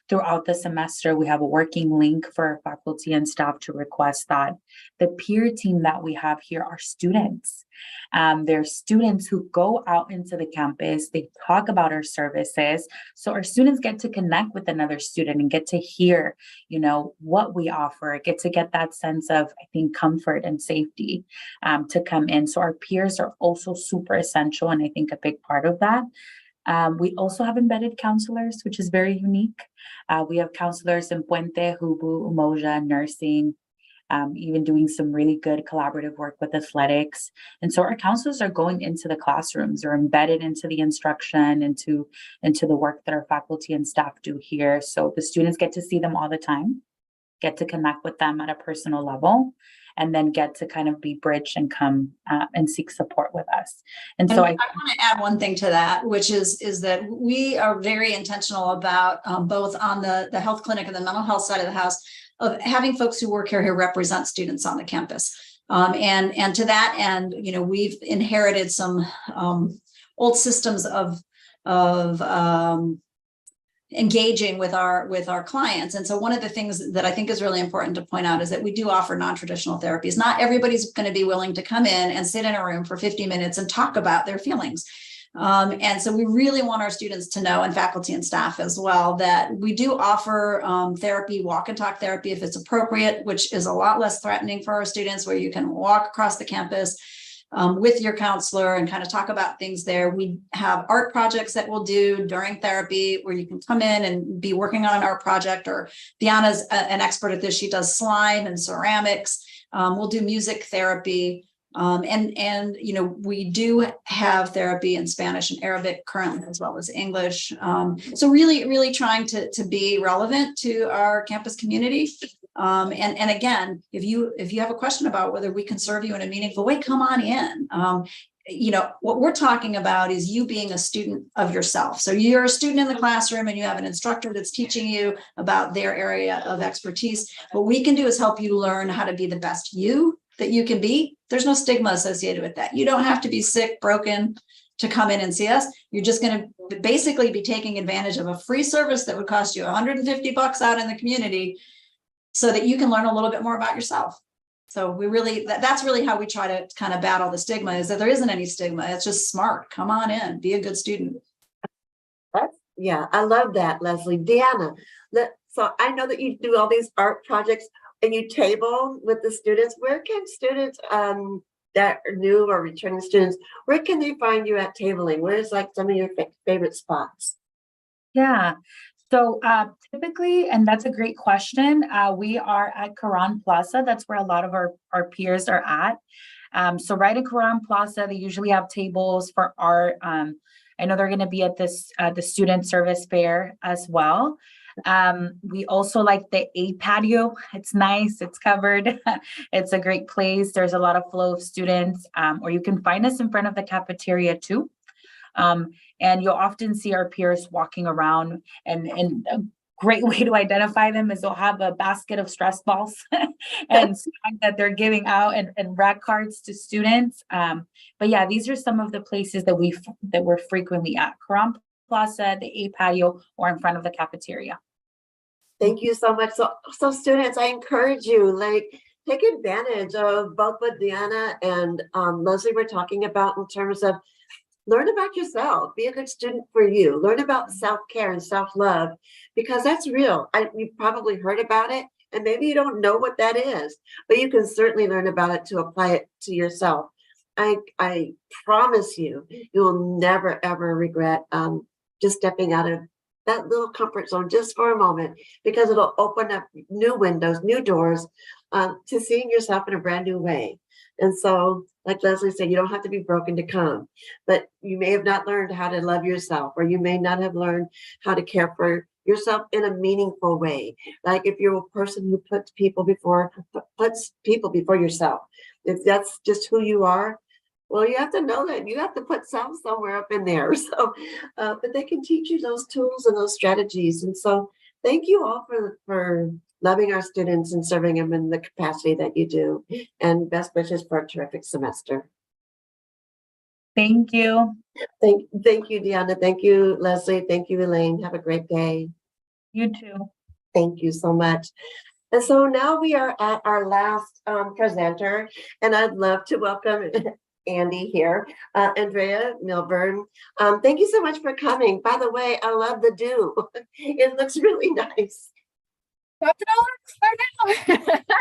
throughout the semester. We have a working link for faculty and staff to request that. The peer team that we have here are students. They're students who go out into the campus, they talk about our services. So our students get to connect with another student and get to hear, you know, what we offer, get that sense of, I think, comfort and safety to come in. So our peers are also super essential, and I think a big part of that. We also have embedded counselors, which is very unique. We have counselors in Puente, Hubu, Umoja, nursing. even doing some really good collaborative work with athletics. And so our counselors are going into the classrooms, they're embedded into the instruction, into the work that our faculty and staff do here. So the students get to see them all the time, get to connect with them at a personal level, and then get to kind of be bridged and come and seek support with us. And so I want to add one thing to that, which is that we are very intentional about both on the health clinic and the mental health side of the house of having folks who work here who represent students on the campus. And to that end, you know, we've inherited some old systems of engaging with our clients. And so one of the things that I think is really important to point out is that we do offer non-traditional therapies. Not everybody's going to be willing to come in and sit in a room for 50 minutes and talk about their feelings. And so we really want our students to know, and faculty and staff as well, that we do offer therapy, walk and talk therapy if it's appropriate, which is a lot less threatening for our students, where you can walk across the campus with your counselor and kind of talk about things there. We have art projects that we'll do during therapy where you can come in and be working on an art project, or Diana's an expert at this. She does slime and ceramics. We'll do music therapy. And you know, we do have therapy in Spanish and Arabic currently, as well as English. So really trying to be relevant to our campus community. And again, if you have a question about whether we can serve you in a meaningful way, come on in. You know, what we're talking about is you being a student of yourself. So you're a student in the classroom and you have an instructor that's teaching you about their area of expertise. What we can do is help you learn how to be the best you that you can be. There's no stigma associated with that. You don't have to be sick, broken to come in and see us. You're just going to basically be taking advantage of a free service that would cost you $150 out in the community, so that you can learn a little bit more about yourself. So we really, that's really how we try to kind of battle the stigma, is that there isn't any stigma. It's just smart. Come on in, be a good student. Yeah, I love that, Leslie. Deanna, so I know that you do all these art projects and you table with the students. Where can students that are new or returning students, where can they find you at tabling? Where's like some of your favorite spots? Yeah. So typically, and that's a great question, we are at Quran Plaza. That's where a lot of our peers are at. So right at Quran Plaza, they usually have tables for art. I know they're going to be at this the student service fair as well. We also like the A patio. It's nice. It's covered. It's a great place. There's a lot of flow of students, or you can find us in front of the cafeteria too. And you'll often see our peers walking around, and a great way to identify them is they'll have a basket of stress balls and that they're giving out, and rack cards to students. But yeah, these are some of the places that we're frequently at: Quran Plaza, the A patio, or in front of the cafeteria. Thank you so much. So students, I encourage you, like, take advantage of both what Deanna and Leslie were talking about in terms of learn about yourself, be a good student for you, learn about self-care and self-love, because that's real. You've probably heard about it, and maybe you don't know what that is, but you can certainly learn about it to apply it to yourself. I promise you, you will never, ever regret just stepping out of that little comfort zone just for a moment, because it'll open up new windows, new doors to seeing yourself in a brand new way. And so, like Leslie said, you don't have to be broken to come, but you may have not learned how to love yourself, or you may not have learned how to care for yourself in a meaningful way. Like if you're a person who puts people before yourself, if that's just who you are, well, you have to know that you have to put self somewhere up in there. So, but they can teach you those tools and those strategies. And so thank you all for loving our students and serving them in the capacity that you do. And best wishes for a terrific semester. Thank you. Thank you, Deanna. Thank you, Leslie. Thank you, Elaine. Have a great day. You too. Thank you so much. And so now we are at our last presenter, and I'd love to welcome Andy here, Andrea Milburn. Thank you so much for coming. By the way, I love the do. It looks really nice. Dropped it all right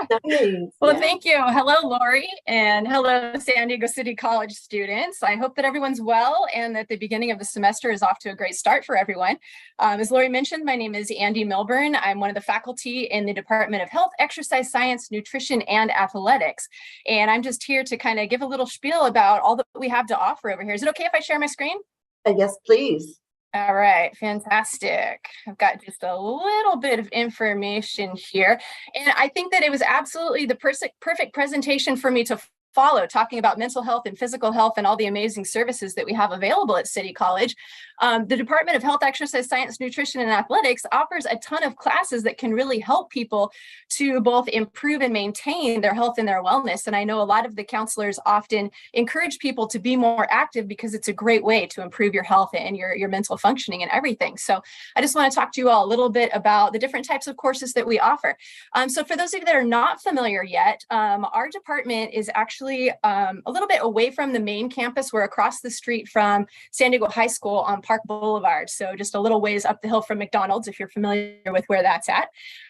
now. Nice. Well, Yeah. thank you. Hello, Lori, and hello, San Diego City College students. I hope that everyone's well and that the beginning of the semester is off to a great start for everyone. As Lori mentioned, my name is Andy Milburn. I'm one of the faculty in the Department of Health, Exercise Science, Nutrition, and Athletics. And I'm just here to kind of give a little spiel about all that we have to offer over here. Is it okay if I share my screen? Yes, please. All right, fantastic. I've got just a little bit of information here. And I think that it was absolutely the perfect presentation for me to follow, talking about mental health and physical health and all the amazing services that we have available at City College. The Department of Health, Exercise Science, Nutrition, and Athletics offers a ton of classes that can really help people to both improve and maintain their health and their wellness. And I know a lot of the counselors often encourage people to be more active because it's a great way to improve your health and your mental functioning and everything. So I just want to talk to you all a little bit about the different types of courses that we offer. So for those of you that are not familiar yet, our department is actually a little bit away from the main campus. We're across the street from San Diego High School on Park Boulevard. So just a little ways up the hill from McDonald's, if you're familiar with where that's at.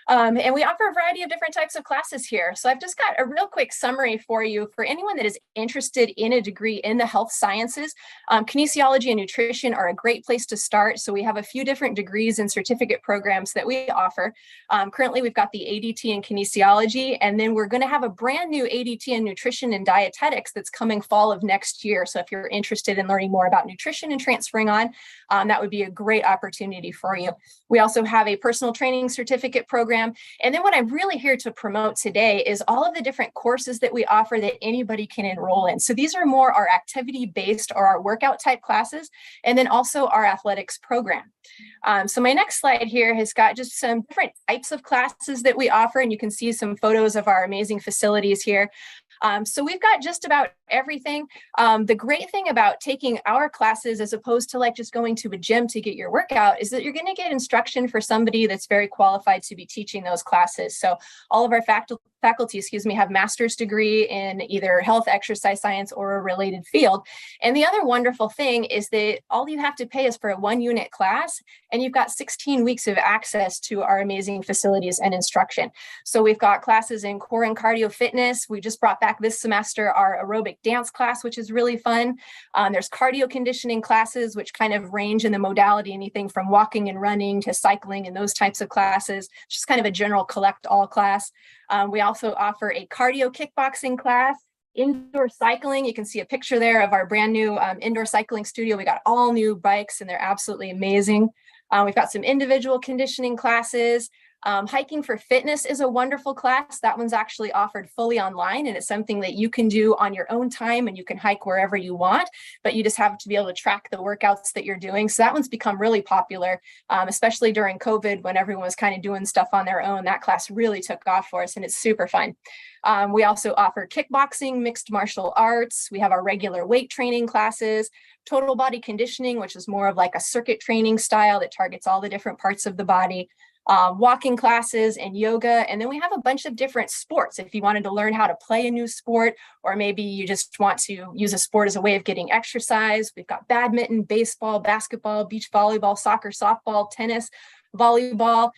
And we offer a variety of different types of classes here. So I've just got a real quick summary for you for anyone that is interested in a degree in the health sciences. Kinesiology and nutrition are a great place to start. So we have a few different degrees and certificate programs that we offer. Currently, we've got the ADT in kinesiology, and then we're going to have a brand new ADT in nutrition and dietetics that's coming fall of next year. So if you're interested in learning more about nutrition and transferring on, that would be a great opportunity for you. We also have a personal training certificate program. And then what I'm really here to promote today is all of the different courses that we offer that anybody can enroll in. So these are more our activity-based or our workout type classes, and then also our athletics program. So my next slide here has got just some different types of classes that we offer, and you can see some photos of our amazing facilities here. So we've got just about everything. The great thing about taking our classes as opposed to like just going to a gym to get your workout is that you're going to get instruction for somebody that's very qualified to be teaching those classes. So all of our faculty, have master's degree in either health, exercise science, or a related field. And the other wonderful thing is that all you have to pay is for a 1-unit class, and you've got 16 weeks of access to our amazing facilities and instruction. So we've got classes in core and cardio fitness. We just brought back this semester our aerobic dance class, which is really fun. There's cardio conditioning classes, which kind of range in the modality, anything from walking and running to cycling and those types of classes, just kind of a general collect all class. We also offer a cardio kickboxing class, indoor cycling. You can see a picture there of our brand new indoor cycling studio. We got all new bikes and they're absolutely amazing. We've got some individual conditioning classes. Hiking for Fitness is a wonderful class. That one's actually offered fully online, and it's something that you can do on your own time, and you can hike wherever you want, but you just have to be able to track the workouts that you're doing. So that one's become really popular, especially during COVID when everyone was kind of doing stuff on their own. That class really took off for us, and it's super fun. We also offer kickboxing, mixed martial arts. We have our regular weight training classes, total body conditioning, which is more of like a circuit training style that targets all the different parts of the body. Walking classes and yoga. And then we have a bunch of different sports. If you wanted to learn how to play a new sport, or maybe you just want to use a sport as a way of getting exercise, we've got badminton, baseball, basketball, beach volleyball, soccer, softball, tennis, volleyball,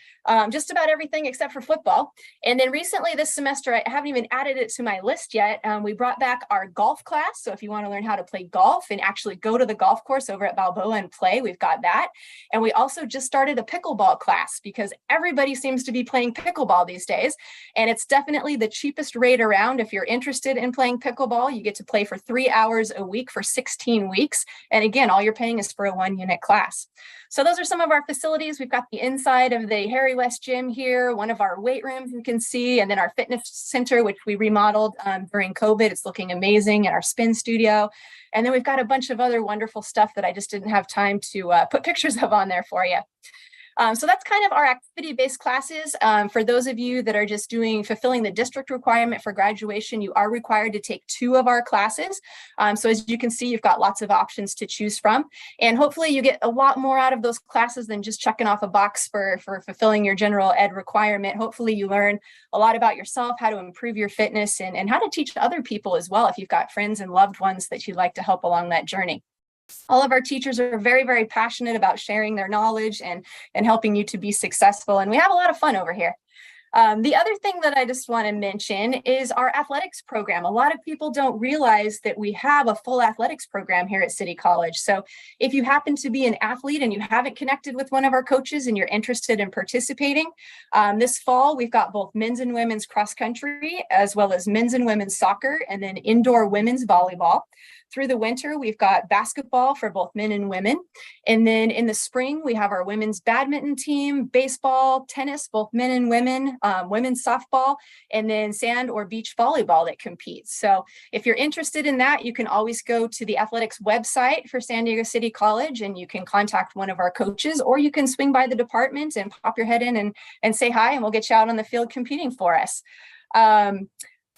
just about everything except for football. And then recently this semester, I haven't even added it to my list yet. We brought back our golf class. So if you want to learn how to play golf and actually go to the golf course over at Balboa and play, we've got that. And we also just started a pickleball class because everybody seems to be playing pickleball these days. And it's definitely the cheapest rate around. If you're interested in playing pickleball, you get to play for 3 hours a week for 16 weeks. And again, all you're paying is for a 1-unit class. So those are some of our facilities. We've got the inside of the Harry West Gym here, one of our weight rooms you can see, and then our fitness center, which we remodeled during COVID. It's looking amazing, and our spin studio. And then we've got a bunch of other wonderful stuff that I just didn't have time to put pictures of on there for you. So that's kind of our activity-based classes. For those of you that are just fulfilling the district requirement for graduation, you are required to take 2 of our classes. So as you can see, you've got lots of options to choose from. And hopefully you get a lot more out of those classes than just checking off a box for fulfilling your general ed requirement. Hopefully you learn a lot about yourself, how to improve your fitness, and how to teach other people as well if you've got friends and loved ones that you'd like to help along that journey. All of our teachers are very, very passionate about sharing their knowledge and helping you to be successful. And we have a lot of fun over here. The other thing that I just want to mention is our athletics program. A lot of people don't realize that we have a full athletics program here at City College. So if you happen to be an athlete and you haven't connected with one of our coaches and you're interested in participating, this fall we've got both men's and women's cross country, as well as men's and women's soccer, and then indoor women's volleyball. Through the winter, we've got basketball for both men and women. And then in the spring, we have our women's badminton team, baseball, tennis, both men and women, women's softball, and then sand or beach volleyball that competes. So if you're interested in that, you can always go to the athletics website for San Diego City College and you can contact one of our coaches, or you can swing by the department and pop your head in and say hi, and we'll get you out on the field competing for us.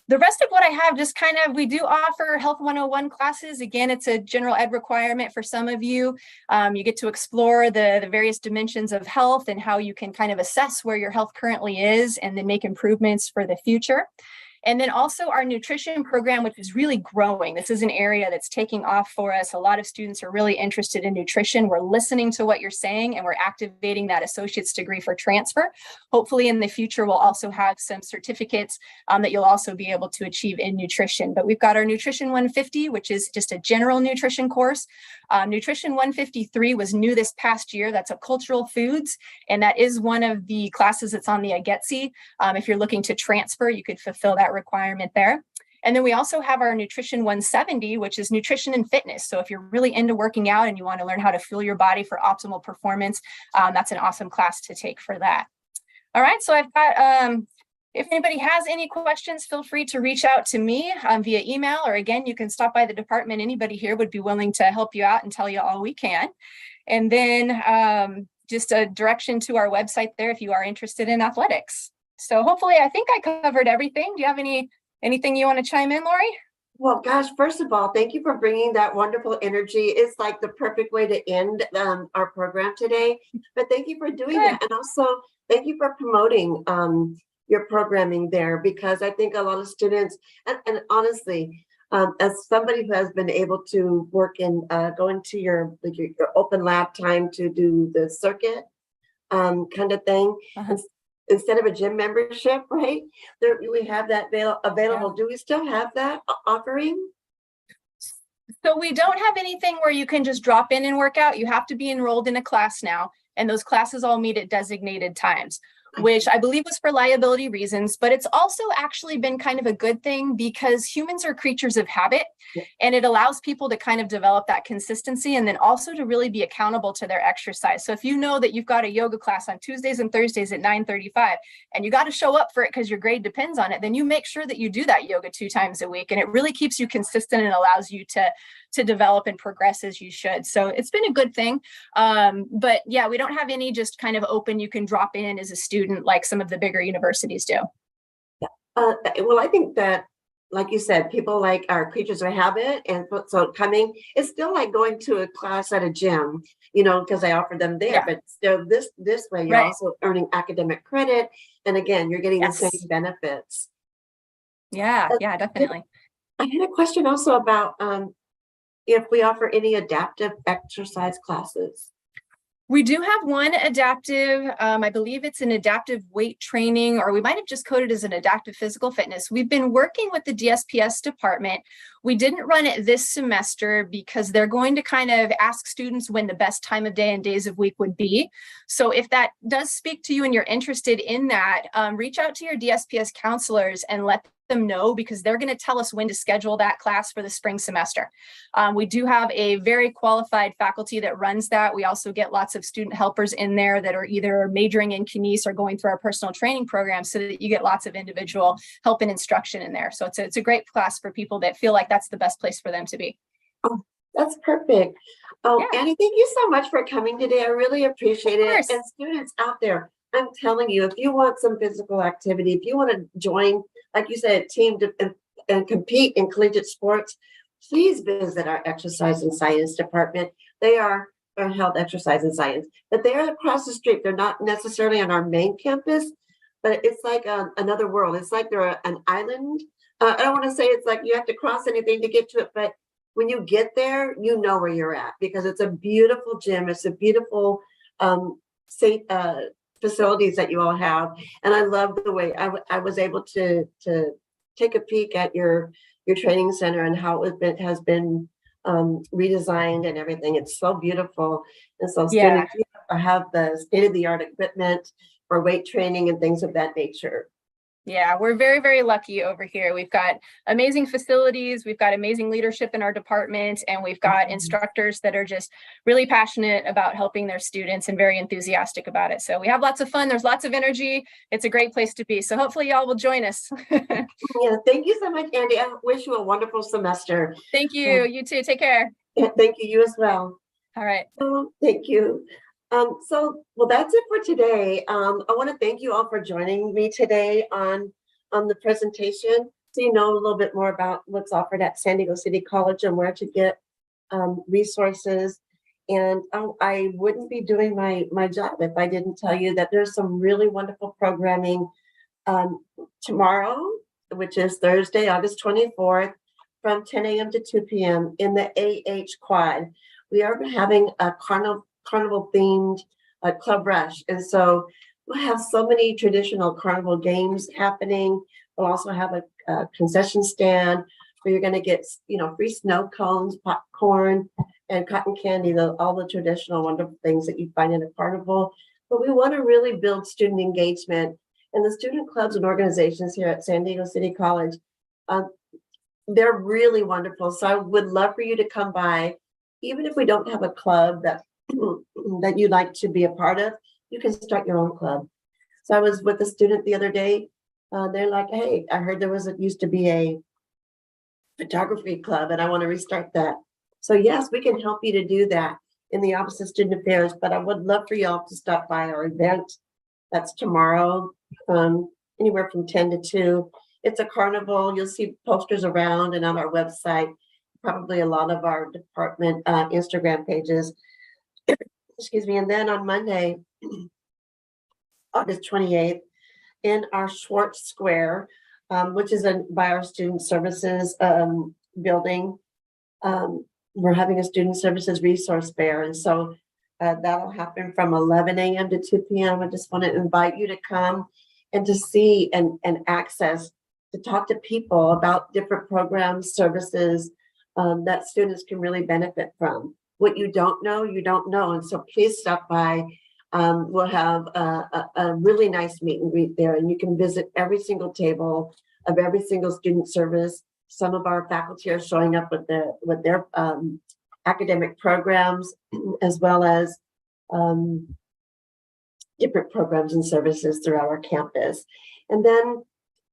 The rest of what I have, just kind of, we do offer Health 101 classes. Again, it's a general ed requirement for some of you. You get to explore the various dimensions of health and how you can kind of assess where your health currently is and then make improvements for the future. And then also our nutrition program, which is really growing. This is an area that's taking off for us. A lot of students are really interested in nutrition. We're listening to what you're saying and we're activating that associate's degree for transfer. Hopefully in the future, we'll also have some certificates that you'll also be able to achieve in nutrition. But we've got our Nutrition 150, which is just a general nutrition course. Nutrition 153 was new this past year. That's a cultural foods. And that is one of the classes that's on the IGETC. If you're looking to transfer, you could fulfill that requirement there. And then we also have our Nutrition 170, which is nutrition and fitness. So if you're really into working out and you want to learn how to fuel your body for optimal performance, that's an awesome class to take for that. All right, so I've got, if anybody has any questions, feel free to reach out to me via email, or again, you can stop by the department. Anybody here would be willing to help you out and tell you all we can. And then just a direction to our website there if you are interested in athletics. So hopefully, I think I covered everything. Do you have anything you want to chime in, Lori? Well, gosh, first of all, thank you for bringing that wonderful energy. It's like the perfect way to end our program today. But thank you for doing that. And also, thank you for promoting your programming there, because I think a lot of students, and honestly, as somebody who has been able to work in going to your open lab time to do the circuit kind of thing, instead of a gym membership, right? There we have that available. Yeah. Do we still have that offering? So we don't have anything where you can just drop in and work out. You have to be enrolled in a class now, and those classes all meet at designated times, which I believe was for liability reasons, but it's also actually been kind of a good thing because humans are creatures of habit, and it allows people to kind of develop that consistency and then also to really be accountable to their exercise. So if you know that you've got a yoga class on Tuesdays and Thursdays at 9:35 and you got to show up for it because your grade depends on it, then you make sure that you do that yoga 2 times a week, and it really keeps you consistent and allows you to develop and progress as you should. So it's been a good thing. But yeah, we don't have any just kind of open, you can drop in as a student like some of the bigger universities do. Well, I think that, like you said, people like are creatures of habit, and so coming, it's still like going to a class at a gym, because I offer them there, but still this way, you're also earning academic credit. And again, you're getting the same benefits. Yeah, definitely. I had a question also about if we offer any adaptive exercise classes. We do have one adaptive, I believe it's an adaptive weight training, or we might have just coded as an adaptive physical fitness. We've been working with the DSPS department. We didn't run it this semester because they're going to kind of ask students when the best time of day and days of week would be. So if that does speak to you and you're interested in that, reach out to your DSPS counselors and let them know, because they're going to tell us when to schedule that class for the spring semester. We do have a very qualified faculty that runs that. We also get lots of student helpers in there that are either majoring in Kines or going through our personal training program, so that you get lots of individual help and instruction in there. So it's a great class for people that feel like that's the best place for them to be. Oh, that's perfect. Oh, yeah. Annie, thank you so much for coming today. I really appreciate it. And students out there, I'm telling you, if you want some physical activity, if you want to join, like you said, a team and compete in collegiate sports, please visit our exercise and science department. They are health, exercise, and science, but they are across the street. They're not necessarily on our main campus, but it's like another world. It's like they're an island. I don't want to say it's like you have to cross anything to get to it, but when you get there, you know where you're at, because it's a beautiful gym. It's a beautiful, safe, facilities that you all have. And I love the way I was able to take a peek at your training center and how has been redesigned and everything. It's so beautiful. And so Yeah. students have the state-of-the-art equipment for weight training and things of that nature. Yeah, we're very, very lucky over here. We've got amazing facilities, we've got amazing leadership in our department, and we've got instructors that are just really passionate about helping their students and very enthusiastic about it. So we have lots of fun. There's lots of energy. It's a great place to be. So hopefully y'all will join us. Yeah, thank you so much, Andy. I wish you a wonderful semester. Thank you. You too. Take care. Yeah, thank you. You as well. All right. Thank you. Well, that's it for today. I want to thank you all for joining me today on the presentation, so you know a little bit more about what's offered at San Diego City College and where to get resources. And I wouldn't be doing my job if I didn't tell you that there's some really wonderful programming tomorrow, which is Thursday, August 24th, from 10 a.m. to 2 p.m. in the AH Quad. We are having a carnival themed club rush, and so we'll have so many traditional carnival games happening. We'll also have a concession stand where you're going to get free snow cones, popcorn, and cotton candy, all the traditional wonderful things that you find in a carnival. But we want to really build student engagement, and the student clubs and organizations here at San Diego City College, they're really wonderful. So I would love for you to come by. Even if we don't have a club that you'd like to be a part of, you can start your own club. So I was with a student the other day. They're like, hey, I heard used to be a photography club and I want to restart that. So yes, we can help you to do that in the Office of Student Affairs, but I would love for y'all to stop by our event. That's tomorrow, anywhere from 10 to 2. It's a carnival. You'll see posters around and on our website, probably a lot of our department Instagram pages. Excuse me. And then on Monday, August 28th, in our Schwartz Square, which is by our Student Services building, we're having a Student Services Resource Fair. And so that'll happen from 11 a.m. to 2 p.m. I just want to invite you to come and to see and access, to talk to people about different programs, services that students can really benefit from. What you don't know, you don't know. And so please stop by. We'll have a really nice meet and greet there, and you can visit every single table of every single student service. Some of our faculty are showing up with their academic programs, as well as different programs and services throughout our campus. And then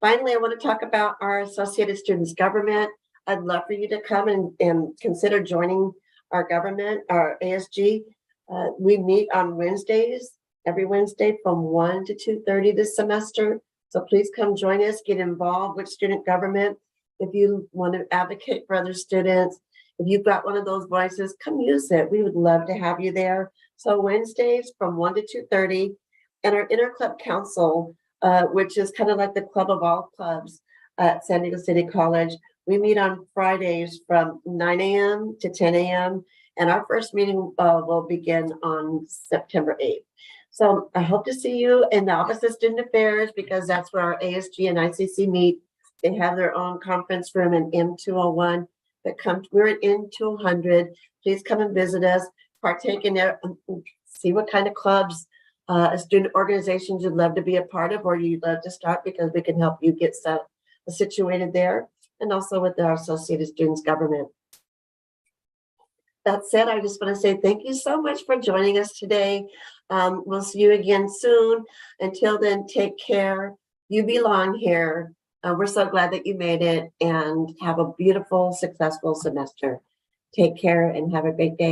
finally, I want to talk about our Associated Students Government. I'd love for you to come and consider joining our government, our ASG. We meet on Wednesdays, every Wednesday from 1 to 2:30 this semester. So please come join us, get involved with student government. If you want to advocate for other students, if you've got one of those voices, come use it. We would love to have you there. So Wednesdays from 1 to 2:30, and our Interclub Council, which is kind of like the club of all clubs at San Diego City College. We meet on Fridays from 9 a.m. to 10 a.m. And our first meeting will begin on September 8th. So I hope to see you in the Office of Student Affairs, because that's where our ASG and ICC meet. They have their own conference room in M201. We're in M200. Please come and visit us, partake in there, see what kind of clubs, student organizations you'd love to be a part of, or you'd love to start, because we can help you get situated there, and also with our Associated Students Government. That said, I just want to say thank you so much for joining us today. We'll see you again soon. Until then, take care. You belong here. We're so glad that you made it, and have a beautiful, successful semester. Take care and have a great day.